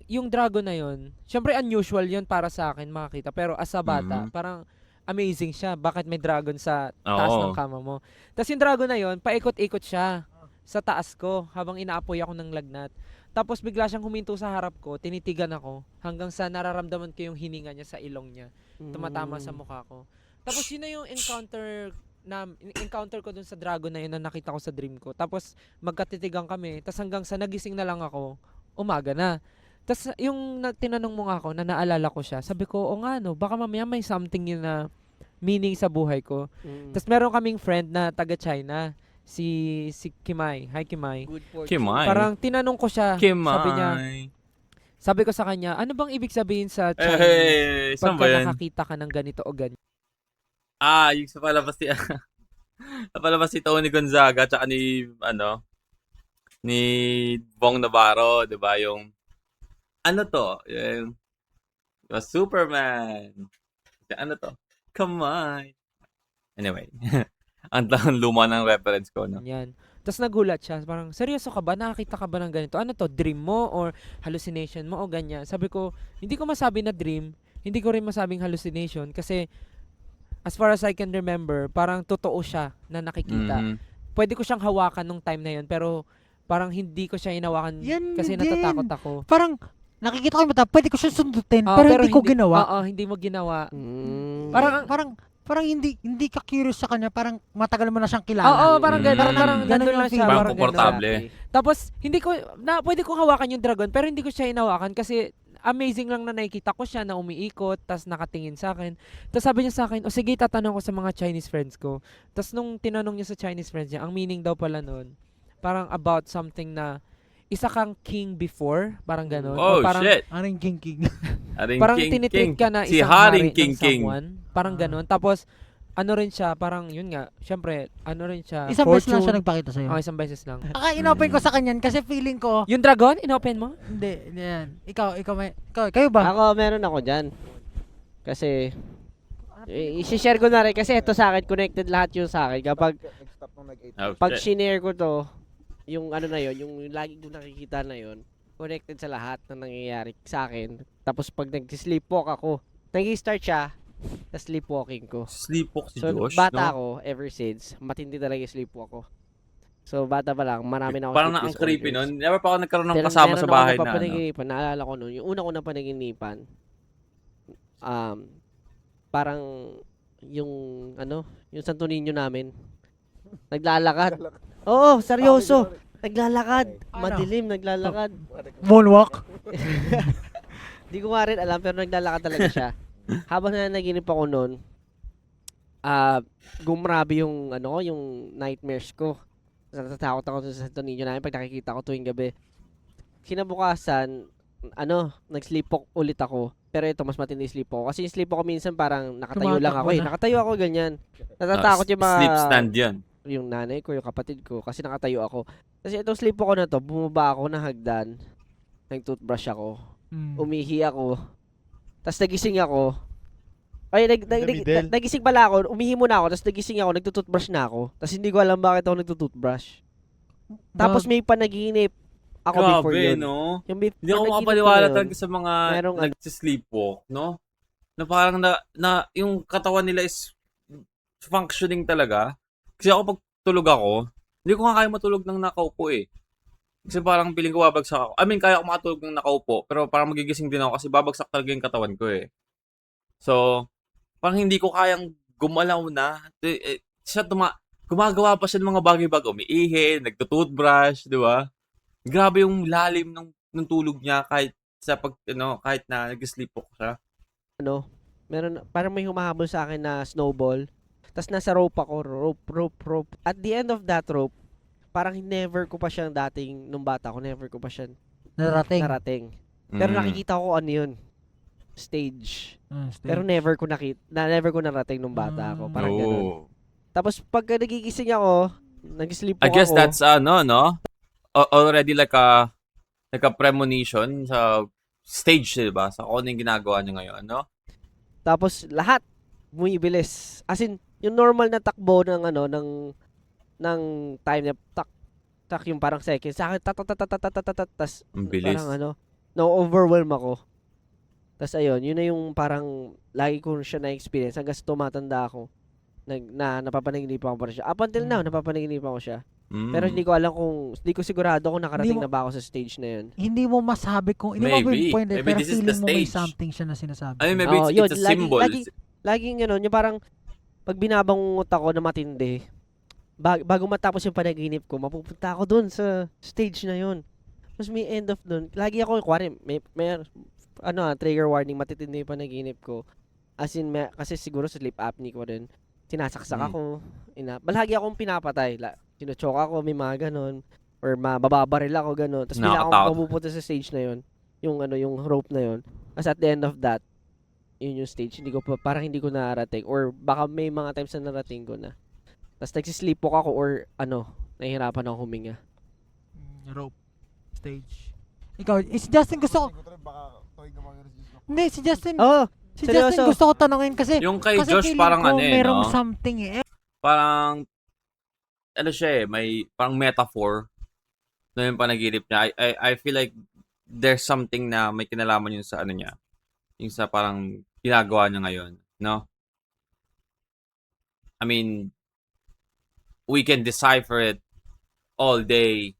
yung dragon na yun, syempre unusual yun para sa akin makakita. Pero as a bata, Mhm. parang amazing siya. Bakit may dragon sa taas ng Oo. kama mo? Tapos yung dragon na yun, paikot-ikot siya sa taas ko habang inaapoy ako ng lagnat. Tapos bigla siyang huminto sa harap ko, tinitigan ako hanggang sa nararamdaman ko yung hininga niya sa ilong niya. Tumatama sa mukha ko. Tapos yun na yung encounter ko dun sa dragon na yun na nakita ko sa dream ko. Tapos magkatitigan kami, tapos hanggang sa nagising na lang ako, umaga na. Tapos yung tinanong mo nga ako na naalala ko siya, sabi ko, o nga no, baka mamaya may something yun na meaning sa buhay ko. Tapos meron kaming friend na taga China, si Kimai. Hi Kimai. Good fortune. Kimay. Parang tinanong ko siya, sabi niya, Kimay. sabi ko sa kanya, ano bang ibig sabihin sa Chinese Eh, saan ba pagka yan? nakakita ka ng ganito o ganyan? Yung sa palabas si sa palabas si Tony Gonzaga tsaka ni Bong Navarro, 'di ba? Yung ano to? Yung Superman. Ano to? Come on. Anyway, ang luma ng reference ko, no? Yan. Tapos nagulat siya, parang, seryoso ka ba? Nakakita ka ba ng ganito? Ano to? Dream mo or hallucination mo o ganyan? Sabi ko, hindi ko masabi na dream, hindi ko rin masabing hallucination kasi as far as I can remember, parang totoo siya na nakikita. Mhm. Pwede ko siyang hawakan nung time na yun, pero parang hindi ko siya inawakan Yan kasi din. natatakot ako. Parang, nakikita ko yung mata, pwede ko siya sundutin, Ah, pero hindi ko ginawa. Oo, hindi mo ginawa. Parang, parang hindi ka curious sa kanya, parang matagal mo na siyang kilala. Oo, parang Mm. gano'n. Parang Ganun nandun yung lang siya. feeling. Parang Parang komportable. ganun. Tapos, pwede kong hawakan yung dragon, pero hindi ko siya inawakan kasi amazing lang na nakikita ko siya na umiikot, tas nakatingin sa akin. Tapos sabi niya sa akin, o sige, tatanong ko sa mga Chinese friends ko. Tapos nung tinanong niya sa Chinese friends niya, ang meaning daw pala nun, parang about something na isa kang king before, parang gano'n. Oh, O parang, shit. Aring king. Haring parang King tinitreat King. ka na Si isang Haring hari King ng King. someone. Parang gano'n. Tapos, ano rin siya, parang yun nga, syempre, ano rin siya, Isang beses lang siya fortune. nagpakita sa'yo. Oh, isang beses lang. Inopen ko sa kanyan kasi feeling ko, Yung dragon, inopen mo? hindi, yan. Kayo ba? Ako, meron ako dyan. Kasi, isi-share ko na rin kasi ito sa akin, connected lahat yung sa akin. Kapag Oh, pag shit. shinare ko to, yung ano na yon, yung lagi ko nakikita na yon, connected sa lahat na nangyayari sa akin. Tapos pag nag-sleepwalk ako, nag-start siya sa sleepwalking ko. Sleepwalk si So, Josh, bata no? ako, ever since, matindi talaga yung sleepwalk ko. So, bata pa lang, marami na ako Parang na ang creepy nun. Never pa ako nagkaroon ng kasama sa bahay na, ano. Naalala ko nun, yung una ko na panaginipan, parang yung, yung Santo Niño namin, naglalakad. Oo, seryoso. Naglalakad. Madilim, naglalakad. Moonwalk? Di ko nga rin alam, pero naglalakad talaga siya. Habang nanaginip ako noon, gumrabi yung, yung nightmares ko. Natatakot ako sa Santo Niño namin pag nakikita ko tuwing gabi. Kinabukasan, nag-sleepwalk ulit ako. Pero ito, mas matindi sleepwalk. Kasi yung sleepwalk ko minsan parang nakatayo lang ako Tumatakbo eh. na. Nakatayo ako ganyan. Natatakot yung mga... Sleep stand yun. Yung nanay ko, yung kapatid ko. Kasi nakatayo ako. Kasi itong sleepwalk ko na to, bumaba ako ng hagdan. Nag-toothbrush ako. Umihi ako. Tapos nagising ako. Ay, Middle. nagising pala ako. Umihi muna ako. Tapos nagising ako. Nagtutoothbrush na ako. Tapos hindi ko alam bakit ako nagtutoothbrush. Tapos may panaginip ako before Grabe, yun. no? Yung Hindi ako panaginip makapaniwala ko na yun, talaga sa mga merong nag-sleepwalk, no? Na parang na yung katawan nila is functioning talaga. Kasi ako pag tulog ako, hindi ko nga kaya matulog ng nakaupo eh. Kasi parang piling ko babagsak ako. I mean, kaya ako makatulog ng nakaupo, pero parang magigising din ako kasi babagsak talaga yung katawan ko eh. So, parang hindi ko kayang gumalaw na. Gumagawa pa siya ng mga bagay-bagay. Umiihi, nagtutoothbrush, di ba? Grabe yung lalim ng tulog niya kahit kahit na nag-sleepwalk siya. meron, parang may humahabol sa akin na snowball. Tapos nasa rope ako, rope. At the end of that rope, parang never ko pa siyang dating, nung bata ko, never ko pa siya narating. Pero nakikita ko ano yun, stage. Pero never ko narating nung bata ako. Parang ganun. Oh. Tapos pagka nagigising ako, nag-sleep I guess ako. that's no? Already like a premonition sa stage, diba? Sa kung ano yung ginagawa niya ngayon, no? Tapos lahat bumibilis. As in, yung normal na takbo ng ano ng time na tak yung parang seconds. Sa akin tas Ang bilis. parang ano, na-overwhelm ako. Tas ayun, yun na yung parang lagi ko siya na-experience hanggang sa tumatanda ako. Napapanaginipan ko pa rin siya. Up until now, napapanaginipan ko siya. Pero hindi ko alam hindi ko sigurado kung nakarating Hindi mo- na ba ako sa stage na yun. Hindi mo masabi kung, hindi mo Maybe. point Maybe pero this is the feeling mo may stage. something siya na sinasabi. I mean, maybe Oo, it's a yun, symbol. Laging gano'n, yung parang pag binabangungot ako na matindi, bago matapos yung panaginip ko, mapupunta ako dun sa stage na yun. Tapos may end of dun, lagi ako, kuwari, may trigger warning, matitindi yung panaginip ko. As in, kasi siguro sa sleep apnea ko rin, sinasaksak ako, balagi akong pinapatay. Sinuchoke ako, may mga ganon, or mababaril ako, ganon. Tapos bigla akong Nakakatakot. mapupunta sa stage na yun, yung rope na yun. Tapos at the end of that, yun yung stage, parang hindi ko narating, or baka may mga times na narating ko na. Tapos nagsisleepwalk ako, or nahihirapan ako huminga. Rope. Stage. Ikaw, si Justin gusto ko, hindi, si Justin, si Justin seryoso. gusto ko tanongin kasi, Yung kay kasi Josh feeling parang ko ano eh, merong no? something eh. Parang, ano siya eh, may parang metaphor na yung panaginip niya. I feel like there's something na may kinalaman yun sa ano niya. Yung sa parang ginagawa niya ngayon, no? I mean, we can decipher it all day.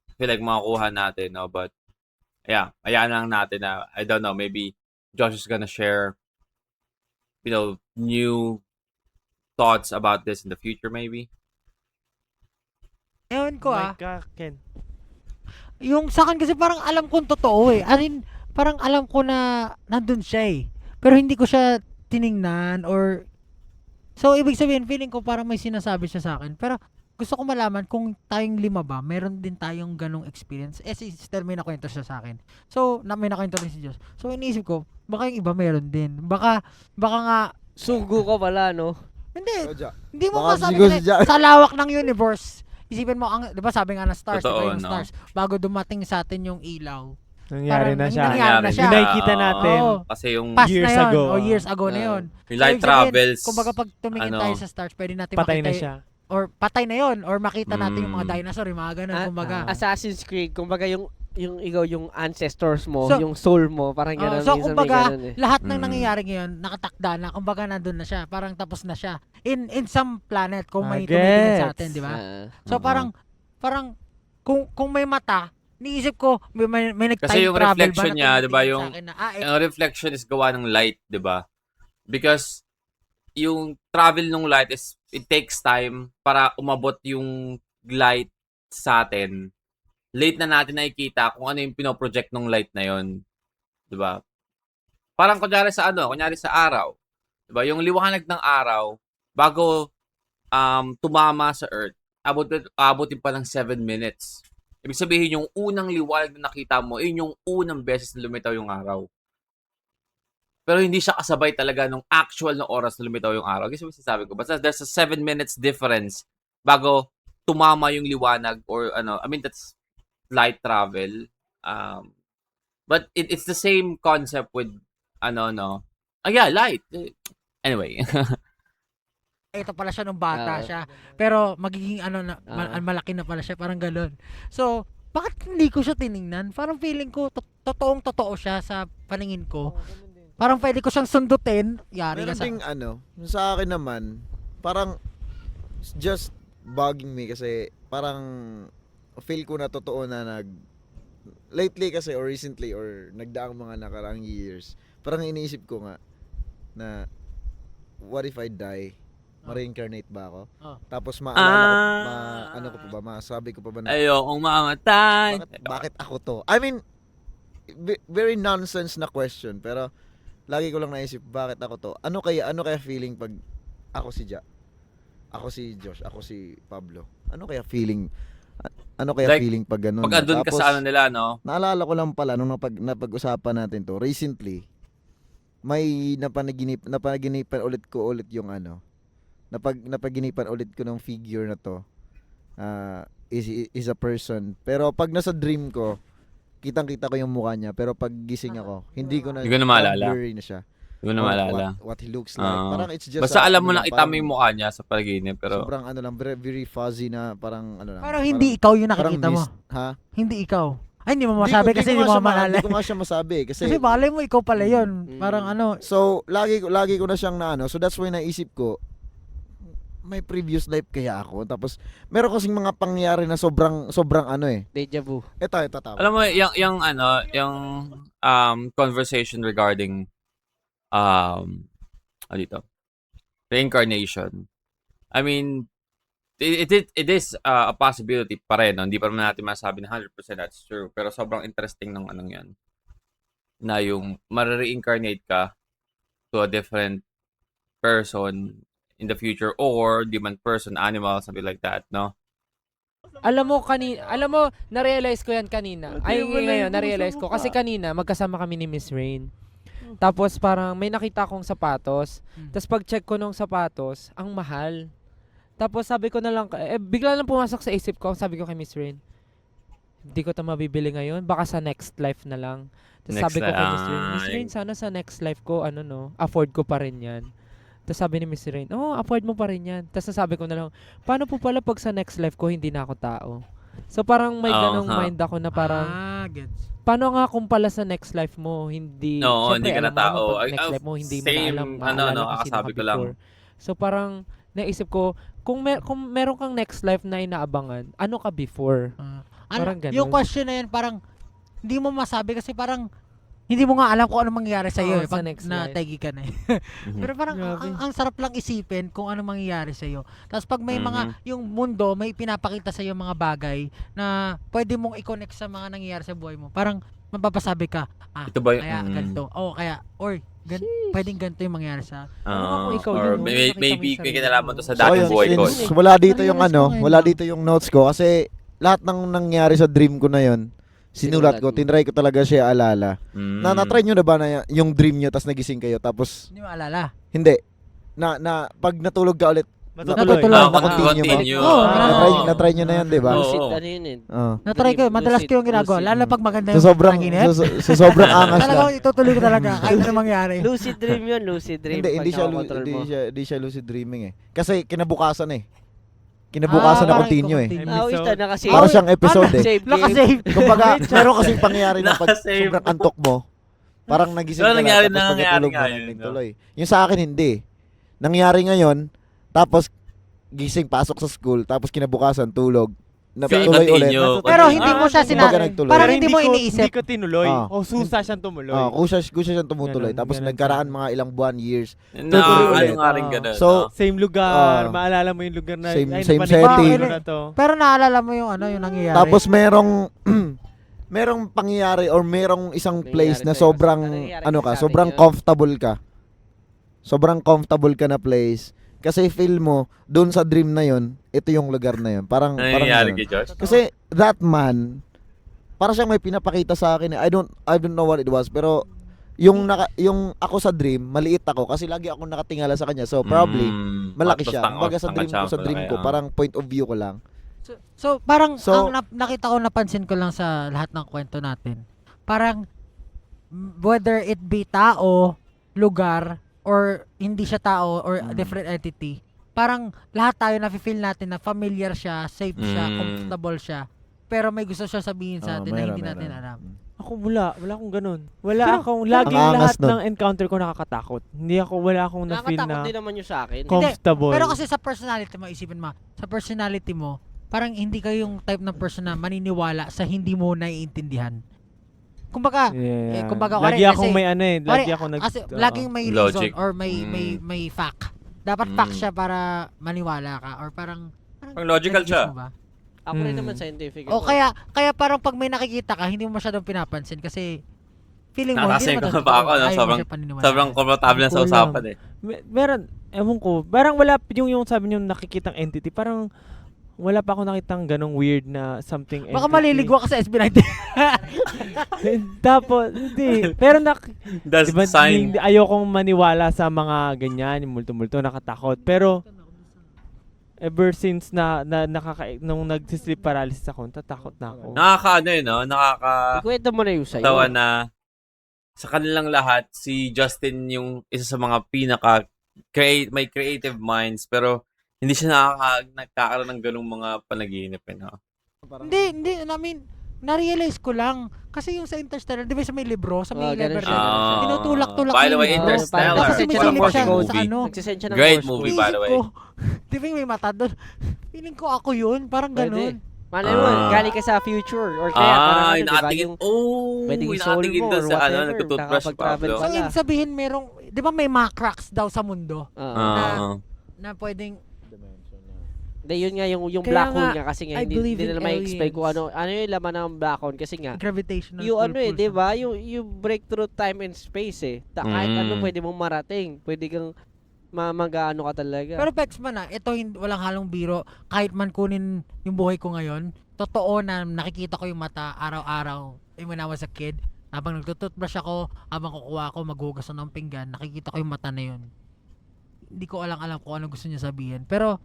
I feel like makakuha natin, no? But, yeah, ayan lang natin na, I don't know, maybe Josh is gonna share, new thoughts about this in the future, maybe. Ewan ko Ken. Yung sa akin kasi parang alam kong totoo eh. Parang alam ko na nandun siya eh. Pero hindi ko siya tiningnan or... So, ibig sabihin, feeling ko parang may sinasabi siya sa akin. Pero gusto ko malaman kung tayong 5 ba, meron din tayong ganong experience. Si Sister may nakwento siya sa akin. So, may nakwento rin si Diyos. So, iniisip ko, baka yung iba meron din. Baka nga, Sugo ko pala, no? hindi mo Baka masabi siguro kasi si Jack. sa lawak ng universe. Isipin mo, di ba sabi nga ng stars, Totoo, diba yung no? stars, bago dumating sa atin yung ilaw. Nangyari Parang na siya. nangyari na siya. Yung nakikita natin. Oo. Kasi yung Past Years na yun, ago, o years ago na yun. yung light ibig sabihin, travels. Kumbaga pag tumingin ano, tayo sa stars, pwede natin Patay makita na siya. or patay na yun, or makita natin yung mga Mm. dinosaur, yung mga ganun, kumbaga. Assassin's Creed, kumbaga yung ikaw yung ancestors mo, So- yung soul mo, parang gano'n. So, minsan may kumbaga, ganun eh. lahat ng Mm. nangyayari ngayon, nakatakda na, kumbaga nandun na siya, parang tapos na siya. In some planet, kung may tumitingin sa Gets. atin, di ba? Ah. So, parang, kung may mata, niisip ko, may nag-time Kasi yung travel reflection ba na niya, di ba, tumitingin yung- sa akin na, Ang reflection is gawa ng light, di ba? Because yung travel ng light is, it takes time para umabot yung light sa atin. Late na natin nakikita kung ano yung pinoproject ng light na yon, di ba? Parang kunyari sa araw, di ba? Yung liwanag ng araw, bago tumama sa Earth, abutin pa ng 7 minutes. Ibig sabihin, yung unang liwanag na nakita mo, yun yung unang beses na lumitaw yung araw. Pero hindi siya kasabay talaga nung actual na oras na lumitaw yung araw. Kasi sabi ko, basta there's a 7 minutes difference bago tumama yung liwanag or that's light travel. But it's the same concept with light. Anyway. ito pala siya nung bata Oo. siya. Pero magiging malaki na pala siya, parang gano'n. So, bakit hindi ko siya tiningnan? Parang feeling ko, totoong totoo siya sa paningin ko. Parang pwede ko siyang sundutin. Yari ka Meron sa... ding sa akin naman, parang just bugging me kasi parang feel ko na totoo na lately kasi or recently or nagdaang mga nakaraang years, parang iniisip ko nga na what if I die? Ma-reincarnate ba ako? Oh. Tapos maalala ko, ko pa ba, masabi ko pa ba na Ayokong mamatay. bakit ako to? I mean, very nonsense na question, pero lagi ko lang naisip, bakit ako to? Ano kaya feeling pag ako si Ja? Ako si Josh, ako si Pablo. Ano kaya feeling Like, feeling pag ganun? Pag andun ka Tapos, sa nila, no? naalala ko lang pala nung napag-usapan natin to recently, may napaginipan ulit yung napaginipan ulit ko ng figure na to. Is a person. Pero pag nasa dream ko, kitang-kita ko yung mukha niya, pero pag gising ako, hindi ko na Hindi ko na maalala. blurry na siya. Hindi ko na maalala. What he looks like. Oo. Parang it's just Basta alam mo ano lang, lang, kita mo parang yung mukha niya sa panaginip, pero sobrang ano lang, very, very fuzzy na parang ano lang. Parang hindi ikaw yung parang nakikita mo. mist. Ha? Hindi ikaw. Ay, hindi mo masabi kasi hindi mo maalala. Hindi ko nga siya masabi kasi Kasi balay mo, ikaw pala yun. Mm. Parang ano, so lagi ko na siyang naano. So that's why naisip ko may previous life kaya ako. Tapos meron kasing mga pangyayari na sobrang ano eh. Deja vu. Ito tama. alam mo yung conversation regarding ano dito, reincarnation. I mean, it is a possibility pa rin, no? Hindi pa naman natin masabi na 100% that's true, pero sobrang interesting ng anong 'yan. Na yung ma-reincarnate ka to a different person in the future, or di man person, animal, something like that, no? Alam mo, na-realize ko yan kanina. Ay, ngayon, na-realize ko. Kasi kanina, magkasama kami ni Miss Rain. Tapos parang may nakita akong sapatos. Tapos pag-check ko nung sapatos, ang mahal. Tapos sabi ko na lang, bigla lang pumasok sa isip ko, sabi ko kay Miss Rain, hindi ko ito mabibili ngayon, baka sa next life na lang. Tapos Next sabi ko kay Miss Rain, life. Miss Rain, sana sa next life ko, afford ko pa rin yan. Tapos sabi ni Miss Rain, afford mo pa rin yan. Tapos sabi ko na lang, paano po pala pag sa next life ko, hindi na ako tao? So parang may ganong mind ako na parang, gets. paano nga kung pala sa next life mo, hindi, No, syempre, hindi ka na alam mo naman tao. pag next life mo, hindi mo na Same, alam, maalala kung sino kakasabi ka ko lang. before. So parang, naisip ko, kung meron kang next life na inaabangan, ano ka before? Parang ganun. Yung question na yun, parang, hindi mo masabi kasi parang, hindi mo nga alam kung ano mangyayari sa iyo Oo, sa pag next na life. tagi ka na. Pero parang Grabe. ang sarap lang isipin kung ano mangyayari sa iyo. Tapos pag may mga yung mundo may pinapakita sa iyo mga bagay na pwede mong i-connect sa mga nangyayari sa buhay mo. Parang mapapasabi ka, Ito ba yung kaya ganito. Kaya pwedeng ganito yung mangyayari sa Ano nga kung ikaw or yun, no? maybe Nakita mo yung may sarili kinalaman mo. to sa So, dating yun, buhay ko. since wala dito yung Ano yun, wala no? dito yung notes ko kasi lahat ng nangyari sa dream ko na yon sinulat ko, Sinulat mo. tinry ko talaga siya alala. Na-try nyo na ba na yung dream nyo tapos nagising kayo tapos hindi mo alala. hindi na pag natulog ka ulit Matutuloy. Continue. Oo, na-try nyo na yan, di ba? Oo. Lucid, ano yun eh. Na-try ko, madalas ko yung ginagawa. Lucid. Lalo na pag maganda So yung sobrang panaginip. sobrang angas na. Talagang itutuloy ko talaga kahit ano mangyari. Lucid dream yun, lucid dream. Hindi pag nakokontrol mo. hindi siya lucid dreaming eh. Kasi kinabukasan eh. Kinabukasan na parang continue eh. continue. Ito, nakasave. Para siyang episode eh. Save game. Nakasave. Kumbaga, meron kasing pangyayari na pag Nakasave. sobrang antok mo, parang nagising Pero ka nangyari lang, tapos na, pag natulog nangyari mo, nga yun, nagtuloy. Yung sa akin, hindi. Nangyari ngayon, tapos gising, pasok sa school, tapos kinabukasan, tulog. Natuloy ulit. Continue. Pero hindi mo siya Kumbaga sinabi. nagtuloy. Parang Pero hindi mo iniisip. Hindi ko tinuloy. Ah. O susa siyang tumuloy. Kusa siyang tumutuloy. Ganun, Tapos ganun nagkaraan sa- mga ilang buwan, years. No, Tutuloy ano ulit. nga rin ganun. So, Same lugar. Ah. Maalala mo yung lugar na Same- ay, same napanibago setting. ko na to. Pero naalala mo yung yung nangyayari. Tapos merong pangyayari or merong isang place na Nangyayari sa'yo. sobrang Nangyayari ano sa ka, atin sobrang yun. comfortable ka. Sobrang comfortable ka na place. Kasi feel mo doon sa dream na yon, ito yung lugar na yon. Parang nangyayari ganun. kay Josh? Kasi that man, para siyang may pinapakita sa akin. I don't know what it was, pero yung ako sa dream, maliit ako kasi lagi ako nakatingala sa kanya. So probably malaki siya. Kumbaga sa dream ko, parang point of view ko lang. So parang So- ang nakita ko, napansin ko lang sa lahat ng kwento natin. Parang whether it be tao, lugar, or hindi siya tao or a different entity, parang lahat tayo nafe-feel natin na familiar siya, safe siya, comfortable siya. Pero may gusto siya sabihin sa atin na hindi natin alam. Ako wala akong ganun. Wala akong, laging Ang lahat angas nun. ng encounter ko nakakatakot. Wala akong na-feel Nakakatakot na din naman yung sa akin. comfortable. Pero kasi sa personality mo, isipin mo, sa personality mo, parang hindi ka yung type ng person na maniniwala sa hindi mo naiintindihan. Kumbaga, Yeah. kumbaga, lagi kasi- akong may ano eh. Lagi ako kasi laging may Logic. reason or may fact. Dapat fact siya para maniwala ka or parang Ang logical nagigets siya. mo ba? Ako rin naman scientific. O ako. kaya parang pag may nakikita ka, hindi mo masyadong pinapansin kasi feeling mo Nakasave hindi ko naman pa ako, no? ayaw mo Sobrang- siya paniniwalaan. Sobrang komportable na sa Kulang. usapan eh. Meron, ewan ko, parang wala, yung sabi niyo nakikitang entity, parang wala pa ako nakitang ganong weird na something entity. Baka maliligwa ka sa SB19. Tapos, hindi. Pero That's diba, the sign. ayokong maniwala sa mga ganyan, yung multo-multo, nakatakot. Pero, ever since nung nag-sleep paralysis ako, tatakot na ako. Nakakaano no? Ikwento mo na yung sa'yo. Nakakatawa na sa kanilang lahat, si Justin yung isa sa mga may creative minds, pero hindi siya nagkakaroon ng ganung mga panaginip. No? Hindi, I mean, na-realize ko lang. Kasi yung sa Interstellar, di ba sa may libro, sa may ganun library, siya. tinutulak-tulak By the yung way, libro. Interstellar. Tapos Nagsisense siya ng sumisilip Morse siya code. sa ano. Nagsisend siya ng Great Morse movie, code. by the way. Isip ko, di ba yung may mata doon? Feeling ko ako yun, parang Pwede. ganun. Malay mo, galing ka sa future. Or kaya, parang ano, diba, inatingin. Pwedeng pwedeng soul mo doon or sa whatever. nagtutoothbrush pa. Nakapag-travel So, Wala. ibig sabihin, merong, di ba may mga cracks daw sa mundo Ah. na pwedeng, Hindi, yun nga, yung Kaya black hole nga, nga kasi I nga, hindi believe nila in ma-explain kung aliens. ano yung laman ng black hole kasi nga, gravitational yung ano pull, di ba? Yung break through time and space eh. Kahit ano pwede mong marating. Pwede kang mag-ano ka talaga. Pero Pex man ito walang halong biro. Kahit man kunin yung buhay ko ngayon, totoo na nakikita ko yung mata araw-araw. When I was a kid, habang nagtututbrush ako, habang kukuha ako, maghugas ako ng pinggan, nakikita ko yung mata na yun. Hindi ko alam kung ano gusto niya sabihin. Pero,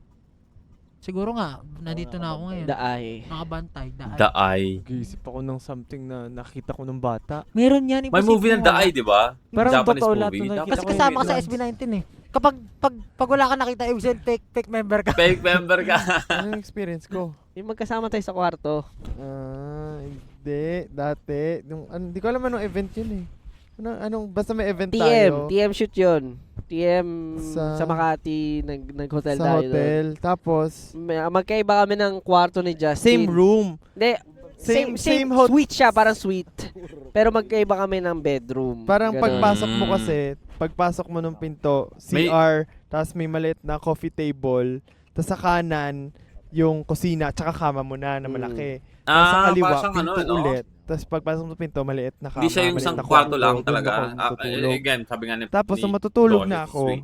siguro nga, nandito na ako ngayon. Daay. Nakabantay, daay. The Eye. Nag-iisip ako ng something na nakita ko ng bata. Meron yan. May movie ng The Eye, di ba? Parang Japanese totoo lahat movie. ng nakikita Kasi ko yung kasama ka sa Netflix. SB19 eh. Pag wala ka nakita, ibig sabihin fake member ka. Fake member ka. Ano yung experience ko? Yung magkasama tayo sa kwarto. Hindi. Dati. Hindi ko alam anong event yun eh. Basta may event tayo. TM shoot yun. TM Sa- sa Makati, nag-hotel Sa tayo hotel. Tapos, Magkaiba kami ng kwarto ni Justin. same room. Hindi, same suite siya, parang suite. Pero magkaiba kami ng bedroom. Parang Ganun. pagpasok mo kasi, pagpasok mo ng pinto, May- CR, tapos may maliit na coffee table, tapos sa kanan, yung kusina, tsaka kama mo na malaki. Tapos sa kaliwa, parang siyang pinto no? ulit. Tapos pagpasok mo sa pinto, maliit na kama, Hindi siya yung maliit isang na kwarto lang doon talaga. ako matutulog. Again, sabi nga ni Tapos, ni nung matutulog Doris, na ako, sweet.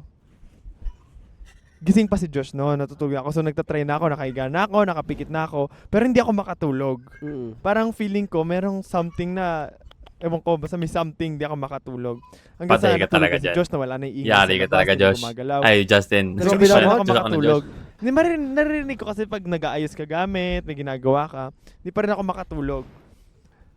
gising pa si Josh no, natutulog na ako. So, nagtatry na ako, nakahiga na ako, nakapikit na ako. Pero hindi ako makatulog. Mm. Parang feeling ko, merong something na, ewan ko, basta may something, hindi ako makatulog. Hanggang Patay sa ka natulog talaga na si dyan. Josh na wala na yung ingay Yari sa ka labas, talaga, hindi Josh. gumagalaw. Ay, Justin. Pero Joke bilang siya. ako Joke ka na, makatulog. Josh. Hindi, naririnig ko kasi pag nag-aayos ka gamit, may ginagawa ka, hindi pa rin ako makatulog.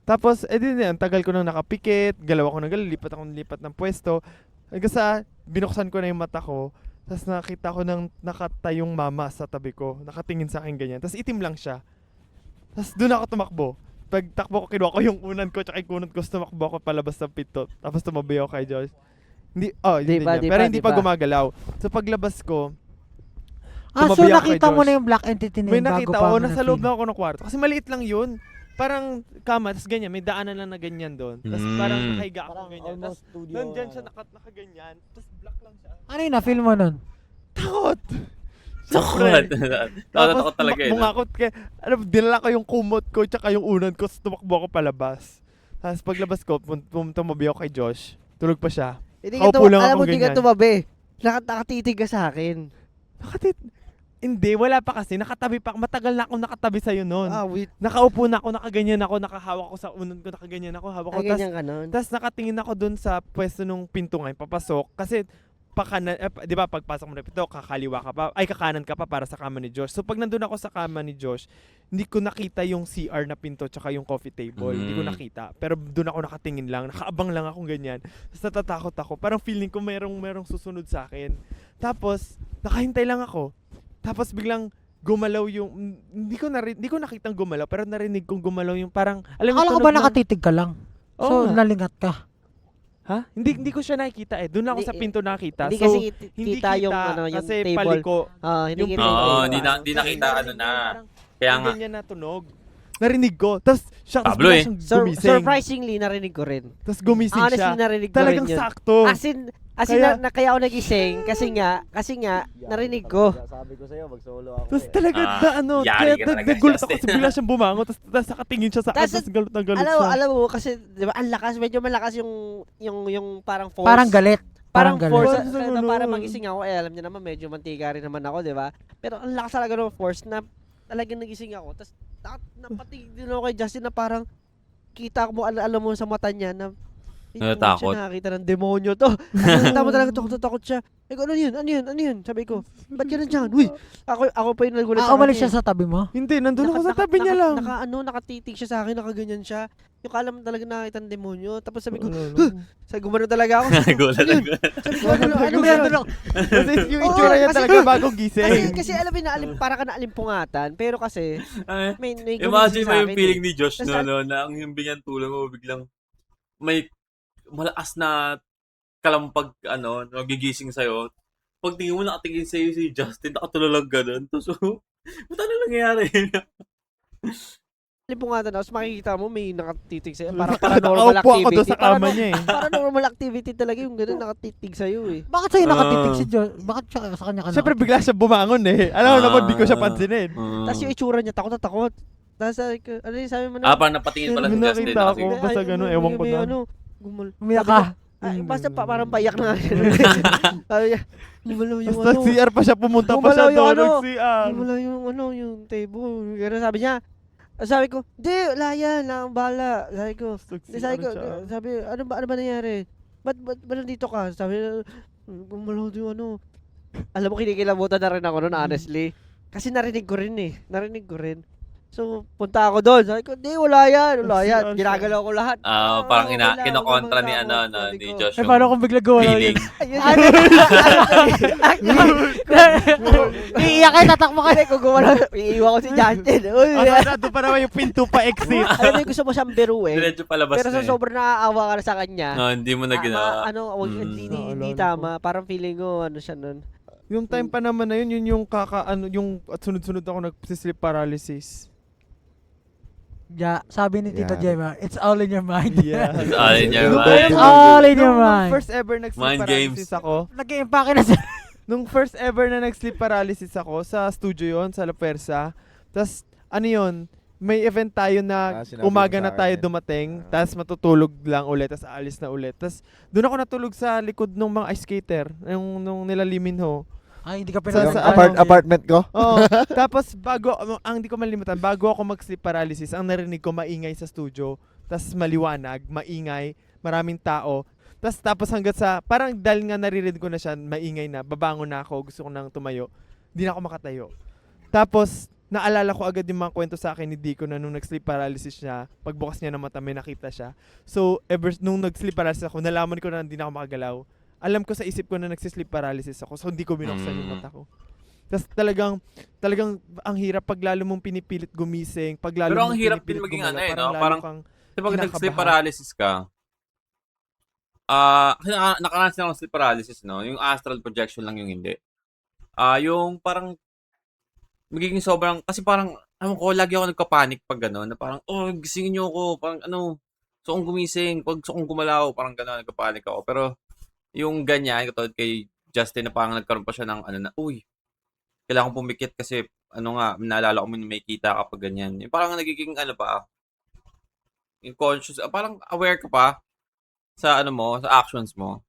Tapos, ang tagal ko nang nakapikit, galaw ako ng galaw, lipat ng pwesto. Hanggang sa, binuksan ko na yung mata ko, tapos nakita ko ng nakatayong mama sa tabi ko, nakatingin sa akin ganyan. Tapos itim lang siya. Tapos doon ako tumakbo. Pag takbo ko, kinuha ko yung unan ko, tsaka yung kunot ko, tumakbo ako palabas ng pinto. Tapos tumabi ako kay Josh. Hindi, pero hindi pa gumagalaw. So paglabas ko, So tumabi ako kay nakita mo Josh. na yung black entity na may yun bago nakita pa ako, mo nasa loob na-feel. na ako ng kwarto. Kasi maliit lang yun. Parang kama, tapos ganyan, may daanan lang na ganyan doon. Tapos parang nakahiga ako ganyan. Tapos nandyan siya nakaganyan. Tapos black lang siya. Ano yung na-feel mo nun? Takot! Takot. Tapos Takot talaga yun. bumangakot kaya, dinala ko yung kumot ko tsaka yung unan ko, tapos tumakbo ako palabas. Tapos paglabas ko, tumabi ako kay Josh. Tulog pa siya. Kaupo lang Alam ako mo, di ka ganyan. tumabi. Nakatitig ka sa akin. Hindi, wala pa kasi. Nakatabi pa. Matagal na ako nakatabi sa'yo noon. Wait. Nakaupo na ako, nakaganyan ako, nakahawak ko sa unan ko, nakaganyan ako, hawak ko. Ay, ganyan ka nun. Tapos nakatingin ako dun sa pwesto nung pinto ngayon, papasok. Kasi, di ba, pagpasok mo na pinto, kakanan ka pa para sa kama ni Josh. So, pag nandun ako sa kama ni Josh, hindi ko nakita yung CR na pinto tsaka yung coffee table. Hindi ko nakita. Pero dun ako nakatingin lang, nakaabang lang akong ganyan. Tapos natatakot ako. Parang feeling ko merong susunod sa akin. Tapos, nakahintay lang ako. Tapos biglang gumalaw yung hindi ko nakitang gumalaw pero narinig kong gumalaw yung parang alam mo Akala ko tunog ba ng- nakatitig ka lang? Oo So, nga. nalingat ka. Ha? Hindi ko siya nakikita eh. Doon ako Hindi, sa pinto nakita. Hindi So kasi hindi kita yung ano, yung kasi table. paliko. Hindi Yung kita Oo, yung hindi table. hindi nakita ano na. Parang Kaya nga. ganyan na tunog. Narinig ko. Tapos siya Pablo eh. gumising. Surprisingly, narinig ko rin. Tapos gumising Honestly, siya. narinig ko Talagang rin yun. sakto. As in Kaya- kaya ako nagising kasi nga narinig ko. Sabi ko sa'yo, mag-solo ako. Tapos talaga yari ka talaga, nagulat ako. Justin. Tapos bigla siyang bumangon. Tapos nakatingin siya sa akin. Tas- Tapos galit na galit siya. Alam mo kasi 'di ba ang lakas, medyo malakas yung parang force. Parang galit. Parang galit. force Parang na ganun. para magising ako. Alam niyo naman medyo mantika rin naman ako, 'di ba? Pero ang lakas talaga ng force na talagang nagising ako. Tapos napatigil din ako kay Justin na parang kita mo alam mo sa mata niya na hindi Natatakot. siya nakakita ng demonyo to. Nakita mo talaga takot siya. Sabi ko, ano yun? Ano yun? Ano yun? Sabi ko, ba't ka nandiyan? Uy, ako pa yung nagulat sa umalis kanya. siya sa tabi mo? Hindi, nandun ako sa tabi niya lang. Nakatitig siya sa akin, nakaganyan siya. Yung kala mo talaga nakita ng demonyo. Tapos sabi ko, Ano, sabi gumano talaga ako. Nagulat Ano yun? ako. Sabi ko, ano ba yan? Kasi yung Oo, itsura niya kasi- talaga bagong gising. Kasi alam mo na, para ka na alimpungatan. Pero kasi, Ay, may Imagine gumising mo sa yung akin feeling eh. ni Josh Tas- no, na ang himbingan tulong mo biglang may malakas na kalampag nagigising sa'yo. Pag tingin mo nakatingin sa'yo si Justin, nakatulog ganun. Tapos, ba't ano nangyayari? Alimpungatan tapos makikita mo may nakatitig sa'yo. Para paranormal Nakaupo ako doon activity. sa kama niya eh. Paranormal activity talaga yung gano'n nakatitig sa'yo eh. Bakit sa'yo nakatitig si Josh? Bakit siya sa kanya ka Siyempre nakatig? bigla siya bumangon eh. Alam mo naman, di ko siya pansinin. Tapos yung itsura niya, takot na takot. Tapos sabi ko, ano yung sabi mo na? Parang napatingin pala si May Justin. nakita ako. Nakasing- basta ganun, ewan ko na. Umiyak ka. Basta parang payak na. Sabi niya, gumalaw yung Basta ano. CR pa siya, pumunta pa siya Gumalaw yung doon. ano. Nag-CR. Gumalaw yung table. Pero sabi niya, sabi ko, di, wala yan, lang bahala. Sabi ko, ano ba nangyari? Ba't nandito ka? Sabi niya, gumalaw yung ano. Alam mo, kinikilabutan na rin ako noon, honestly. Kasi narinig ko rin. So, punta ako doon. Sabi ko, di, wala yan. Ginagalaw ko lahat. Parang Wala, kinokontra wala ni ako. Sabi ni ko, Josh. Eh, paano kung bigla gawa feeling. yun? Ayun. Iiyak ka, tatakbo ka. Kasi kung gumalaw, iiwan ko si Justin. Uy, Nandun pa naman yung pinto pa exit. alam mo, gusto mo siyang biruin. Diretso palabas Pero na sa eh. sobrang naaawa ka na sa kanya, Hindi mo na ginawa. hindi Naalala ko. tama. Parang feeling ko, ano siya nun. Yung time pa naman na yun yung yung at sunod-sunod ako nag-sleep paralysis. Yeah, sabi ni Tito Yeah. Gemma, it's all in your mind. Yeah. It's all in your Nung mind. first- It's all in your nung mind. first ever nag-sleep Mind paralysis games. ako, Nag-iimpake na siya. nung first ever na nag-sleep paralysis ako, sa studio yon sa La Persa. Tapos, ano yun, may event tayo na Sinabi umaga mo na sa tayo akin. dumating, tapos matutulog lang ulit, tapos aalis na ulit. Tapos, doon ako natulog sa likod ng mga ice skater, nung nila Lee Min-ho. Ay, hindi ka Sa- Yung sa- apartment ko? Oo. Tapos ang di ko malimutan, bago ako mag-sleep paralysis, ang narinig ko maingay sa studio. Tapos maliwanag, maingay, maraming tao. Tapos hanggat sa, parang dahil nga naririnig ko na siya, maingay na, babangon na ako, gusto ko nang tumayo. Di na ako makatayo. Tapos, naalala ko agad yung mga kwento sa akin ni Dico na nung nag-sleep paralysis siya, pagbukas niya ng mata, may nakita siya. So, nung nag-sleep paralysis ako, nalaman ko na hindi na ako makagalaw. Alam ko sa isip ko na nagsisleep paralysis ako, so hindi ko binuksan yung mata ko. Tapos talagang ang hirap pag lalo mong pinipilit gumising, pag lalo Pero ang mong hirap din pinipilit maging gumalaw, ano eh, no? lalo Parang- kang, Kasi pag nag-sleep kinakabahan. paralysis ka, nakaranas na ako ng sleep paralysis, no? Yung astral projection lang yung hindi. Yung parang, magiging sobrang, kasi parang, lagi ako nagka-panic pag gano'n, na parang, gisingin niyo ako, parang gusto kong gumising, pag gusto kong gumalaw, parang gano'n, nagka-panic ako. Pero, yung ganyan, katulad kay Justin na parang nagkaroon pa siya ng kailangan pumikit kasi, naalala ko may kita kapag ganyan. Yung parang nagiging, yung conscious, parang aware ka pa sa sa actions mo.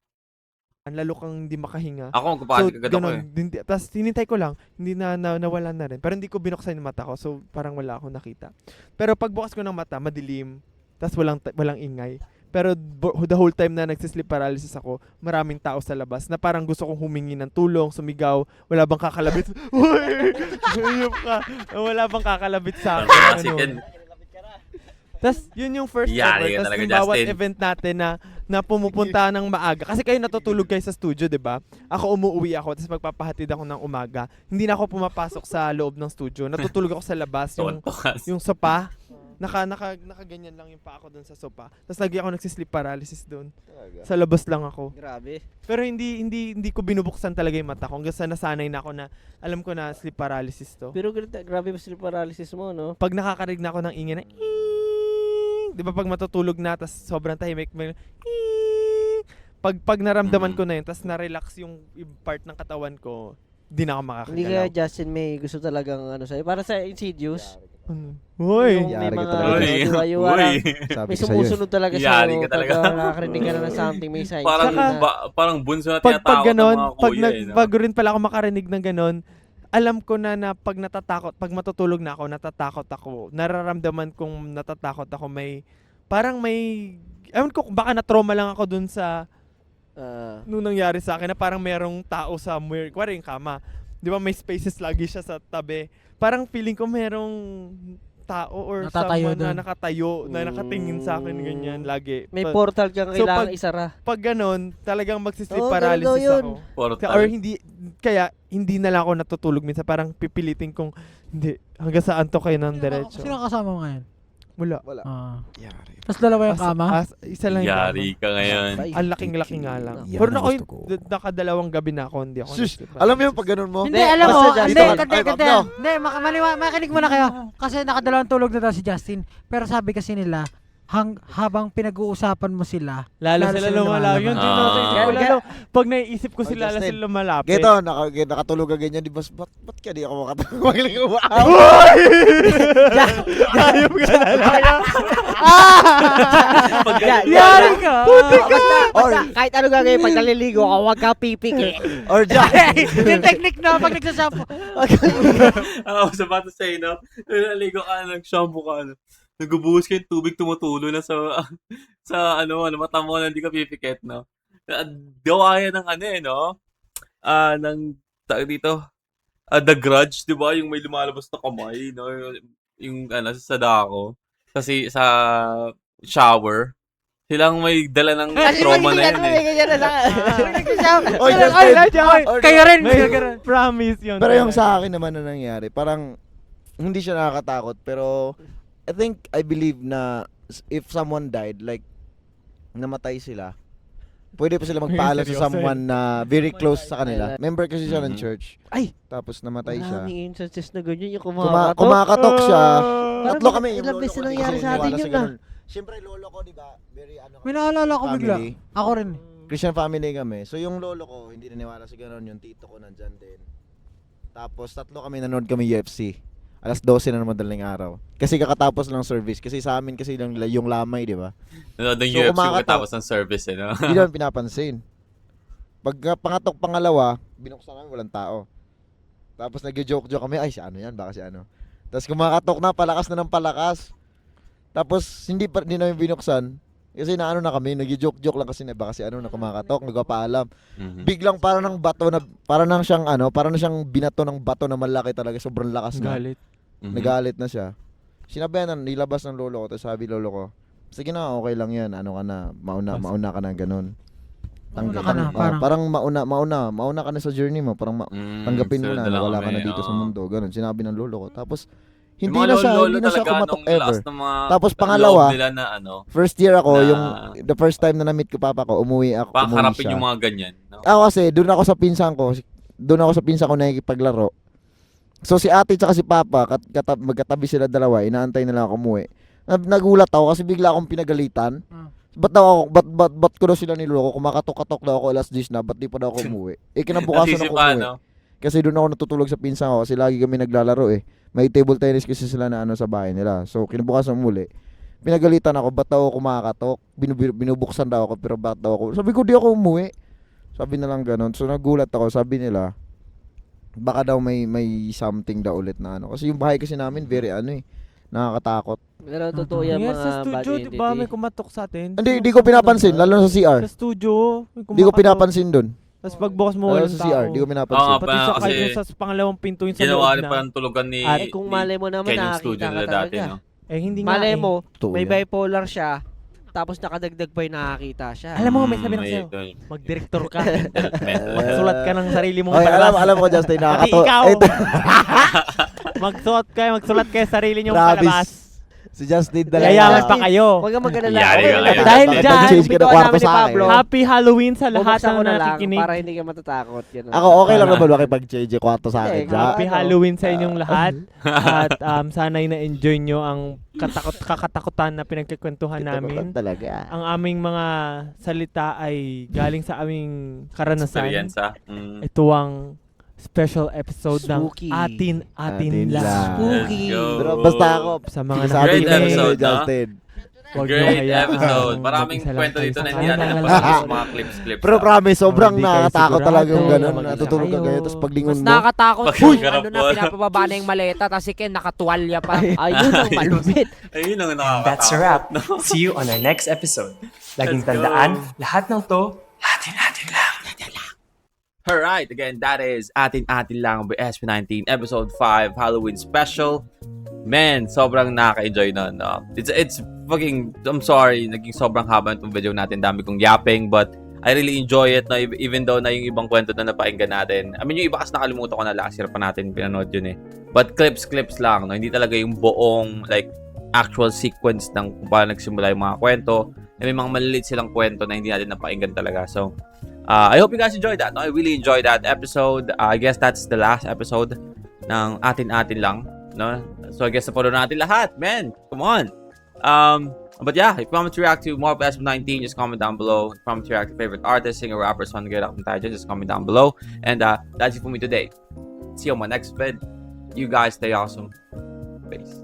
lalo kang hindi makahinga. Ako, magpapanik agad ako eh. Tapos hinintay ko lang, hindi nawala na rin. Pero hindi ko binuksan yung mata ko, so parang wala akong nakita. Pero pagbukas ko ng mata, madilim, tapos walang ingay. Pero the whole time na nagsisleep paralysis ako, maraming tao sa labas na parang gusto kong humingi ng tulong, sumigaw, wala bang kakalabit? Uy! Ayop ka. Wala bang kakalabit sa akin? Chicken. Tapos yun yung first Yari ever. ka Tapos talaga, yung bawat Justin. event natin na pumupunta ng maaga. Kasi kayo natutulog kayo sa studio, di ba? Ako umuwi ako, tapos magpapahatid ako ng umaga. Hindi na ako pumapasok sa loob ng studio. Natutulog ako sa labas. Yung sopa. Nakaganyan lang yung pa ako doon sa sopa. Tapos lagi ako nagsisleep paralysis doon. Sa labas lang ako. Grabe. Pero hindi ko binubuksan talaga yung mata ko. Hanggang sa nasanay na ako na alam ko na sleep paralysis to. Pero grabe ba sleep paralysis mo, no? Pag nakakarinig na ako ng ingay na di ba pag matutulog na tas sobrang tahimik may pag naramdaman ko na yun tas na-relax yung part ng katawan ko, di na ako Hindi kaya makakagalaw. Justin may gusto talagang sa'yo. Para sa Insidious. Hoy! Yung may Yari ka mga talaga. diwara. Sabi May ko sa'yo. sumusunod talaga Yari sa'yo. ka talaga. Pag nakakarinig ka na ng something, may sign. Parang, Saka- parang bunso na Pag tinatawag ng ganon, mga kuya eh. No? bago rin pala ako makarinig ng ganon, alam ko na pag natatakot, pag matutulog na ako, natatakot ako. Nararamdaman kong natatakot ako, parang may, ewan ko, baka na-trauma lang ako dun sa Nung nangyari sa akin na parang merong tao sa mirror, kuwari yung kama. Di ba may spaces lagi siya sa tabi. Parang feeling ko merong tao or Nakatayo someone na dun. nakatayo, na nakatingin sa akin ganyan lagi. May portal kang So, kailangan pag- isara. Pag ganun, talagang magsisleep Oo, paralysis ganun daw yun. ako. Portal. Or hindi na lang ako natutulog minsan. Parang pipilitin kong, hindi, hanggang saan to kayo ng diretso. Sino kasama mo ngayon? Wala. Wala. Yari. Tapos dalawa yung kama? Isa lang yung kama. Yari ka ngayon. Ang laking-laki nga lang. Yan Pero ang ako gusto ko. nakadalawang gabi na ako, hindi ako Shush! nag-sleep Alam mo yung pag ganun mo? Hindi, Hindi, alam mo, basta hindi, Justin. hindi, makinig muna kayo. Kasi nakadalawang tulog na daw si Justin. Pero sabi kasi nila, habang pinag-uusapan mo sila, Lalo sila lumalapit. Yun din ako sa isip ko. Ah. Lalo, pag naiisip ko Oy, sila, lalo Justin. sila lumalapit. Geto, nakatulog ka ganyan, di ba? Ba't ka di ako makatulog? Ayop ka talaga. Yari ka! Kahit ano gagawin pag naliligo ka, huwag ka pipiki. Or Jack! yung technique na pag nagsashampoo. Oo, sapatos sa'yo, no? Naligo ka, nag-shampoo ka, ano? Nagbubuhos ka yung tubig, tumutulo na sa mata mo na hindi ka pipikit, no? Gawa yan ng no? Ng, tawag dito, The Grudge, di ba? Yung may lumalabas na kamay, no? Yung sa dako. Kasi sa shower. Silang may dala ng trauma na yun, Oy, Justin! Kayo rin. Promise yun. Pero yung sa akin naman na nangyari, parang hindi siya nakakatakot, pero I believe na if someone died, like, namatay sila, pwede pa sila magpaalam sa Seryoso someone na very close sa kanila. Member kasi siya ng Mhm. church. Ay! Tapos namatay siya. Maraming instances na ganyan yung kumakatok. Kumakatok siya. Parang Tatlo kami. ilang Yung lolo beses ko na nangyari kasi sa atin naniwala yun, ganun. Siyempre, lolo ko, di ba? Very May naalala ko bigla. family. Ako rin. Christian family kami. So yung lolo ko, hindi naniwala sa ganun. Yung tito ko nandyan din. Tapos tatlo kami nanood kami UFC. Alas 12 na naman madaling araw. Kasi kakatapos lang service. Kasi sa amin kasi yung lamay, di ba? Nanood ng So, UFC kumakatok. pagkatapos ng service, no? Hindi naman pinapansin. Pag pangatok pangalawa, binuksan namin walang tao. Tapos nag-joke-joke kami, ay si ano yan, baka si ano. Tapos kumakatok na, palakas na ng palakas. Tapos hindi namin binuksan. Kasi naano na kami, nag-joke-joke lang kasi baka si ano na kumakatok, nagpapaalam. Mhm. Biglang para ng bato na, para nang siyang binato ng bato na malaki talaga, sobrang lakas na. Galit. Mhm. Nagalit na siya. Sinabihan na, nilabas ng lolo ko, tapos sabi lolo ko, sige na, okay lang yan, ano ka na, mauna ka na ganun. Mauna ka na, parang- Mauna ka na sa journey mo, parang tanggapin mo sunod na, lang wala ka kami, na dito sa oo. mundo, ganun. Sinabi ng lolo ko. Tapos, Yung hindi mga na siya talaga, kumatok nung ever. last ng mga Tapos pangalawa, loob nila na First year ako, na- yung the first time na na-meet ko papa ko, umuwi pakaharapin siya. yung mga ganyan. No? Ako kasi, doon ako sa pinsan ko nakikipaglaro. So si ate tsaka si papa, magkatabi sila dalawa, inaantay nila ako umuwi. Nagulat ako kasi bigla akong pinagalitan. Ba't ko daw sila niloko? Kumakatok-katok daw ako alas 10 na, ba't di pa daw ako umuwi? Kinabukasan Nasisi ako pa, umuwi. no? Kasi doon ako natutulog sa pinsan ko kasi lagi kami naglalaro eh. May table tennis kasi sila na sa bahay nila. So kinabukasan muli, pinagalitan ako, ba't daw ako kumakatok? Binubuksan daw ako, pero ba't daw ako? Sabi ko, di ako umuwi. Sabi na lang ganun. So nagulat ako, sabi nila, baka daw may something daw ulit na ano. Kasi yung bahay kasi namin, very nakakatakot. Pero totoo yan Yes, mga sa bad studio, di entity. ba may kumatok sa atin? Hindi ko pinapansin, lalo na sa CR. Sa studio, may Hindi ko kumakatok. pinapansin doon. Tapos pagbukas mo, Lalo walang sa tao. CR, di ko Oo pinapansin. nga, Pati sa, kasi kahit yung sa pangalawang pinto yung sa Ginawa loob rin pa na. ng tulugan ni At kung malay mo naman, Ken yung nakakita studio ka nila dati, talaga. no? Eh, hindi nga Malay eh. mo, Totoo may yan. bipolar siya, tapos nakadagdag pa yung nakakita siya. Alam mo, may sabi na may sa'yo. ito, Mag-director ka. mental. Magsulat ka ng sarili mong Okay, palabas. alam ko Justin, Pati nakakatawa. ikaw. Ito, Magsulat kayo sarili nyong Travis. palabas. si Justin talaga. Yayaman pa kayo. Huwag kang mag-alala. Yari Okay ka lang. ngayon. Dahil Bakit dyan, nag-change ka ng bituan kwarto namin ni sa akin? Pablo. Happy Halloween sa lahat Bubuksan ng ko na lang nakikinig. para hindi ka matatakot. Ganun. Ako okay lang naman makipag-change yung kwarto sa akin. Hindi, Ja. Happy Ano? Halloween sa inyong lahat. At sana'y na-enjoy nyo ang kakatakutan na pinagkikwentuhan namin. Talaga. Ang aming mga salita ay galing sa aming karanasan. Experienza. Ito ang special episode Spooky. ng Atin Atin Lang. Lang. Spooky. Let's go. Pero basta ako, Sa mga sabi Great ni episode, no? Justin. Huwag nyo Great hayaan episode. ang Maraming mag-isa lang kwento kayo dito sa na hindi natin kanya. napanood sa mga clips. Pero promise, sobrang Hindi kayo nakakatakot sigurado, talaga yung ganun. mag-isa Natutulog ka kayo. kayo, tapos paglingon Mas mo. nakakatakot Pag yung nagkarap ano na mo. pinapababa na yung maleta tapos si Ken nakatuwalya pa. Ayun ang malupit. Ayun ang nakakatakot. That's a wrap. See you on our next episode. Laging Let's go. tandaan, lahat ng to Alright, again, that is Atin-Atin Lang by SB19, Episode 5, Halloween Special. Man, sobrang nakaka-enjoy nun. No? It's fucking, I'm sorry, naging sobrang haba itong video natin. Dami kong yapping, but I really enjoy it. No? Even though na yung ibang kwento na napakinggan natin. I mean, yung iba kasi nakalimutan ko na last year pa natin pinanood yun eh. But clips lang. No? Hindi talaga yung buong, like, actual sequence ng kung paano nagsimula yung mga kwento. May mga maliliit silang kwento na hindi natin napakinggan talaga. So, I hope you guys enjoyed that. No? I really enjoyed that episode. I guess that's the last episode ng Atin-Atin Lang. No? So I guess napalo natin lahat, man. Come on. But yeah, if you want me to react to more of SM19, just comment down below. If you want me to react to favorite artists, singer, rappers, song, just comment down below. And that's it for me today. See you on my next vid. You guys stay awesome. Peace.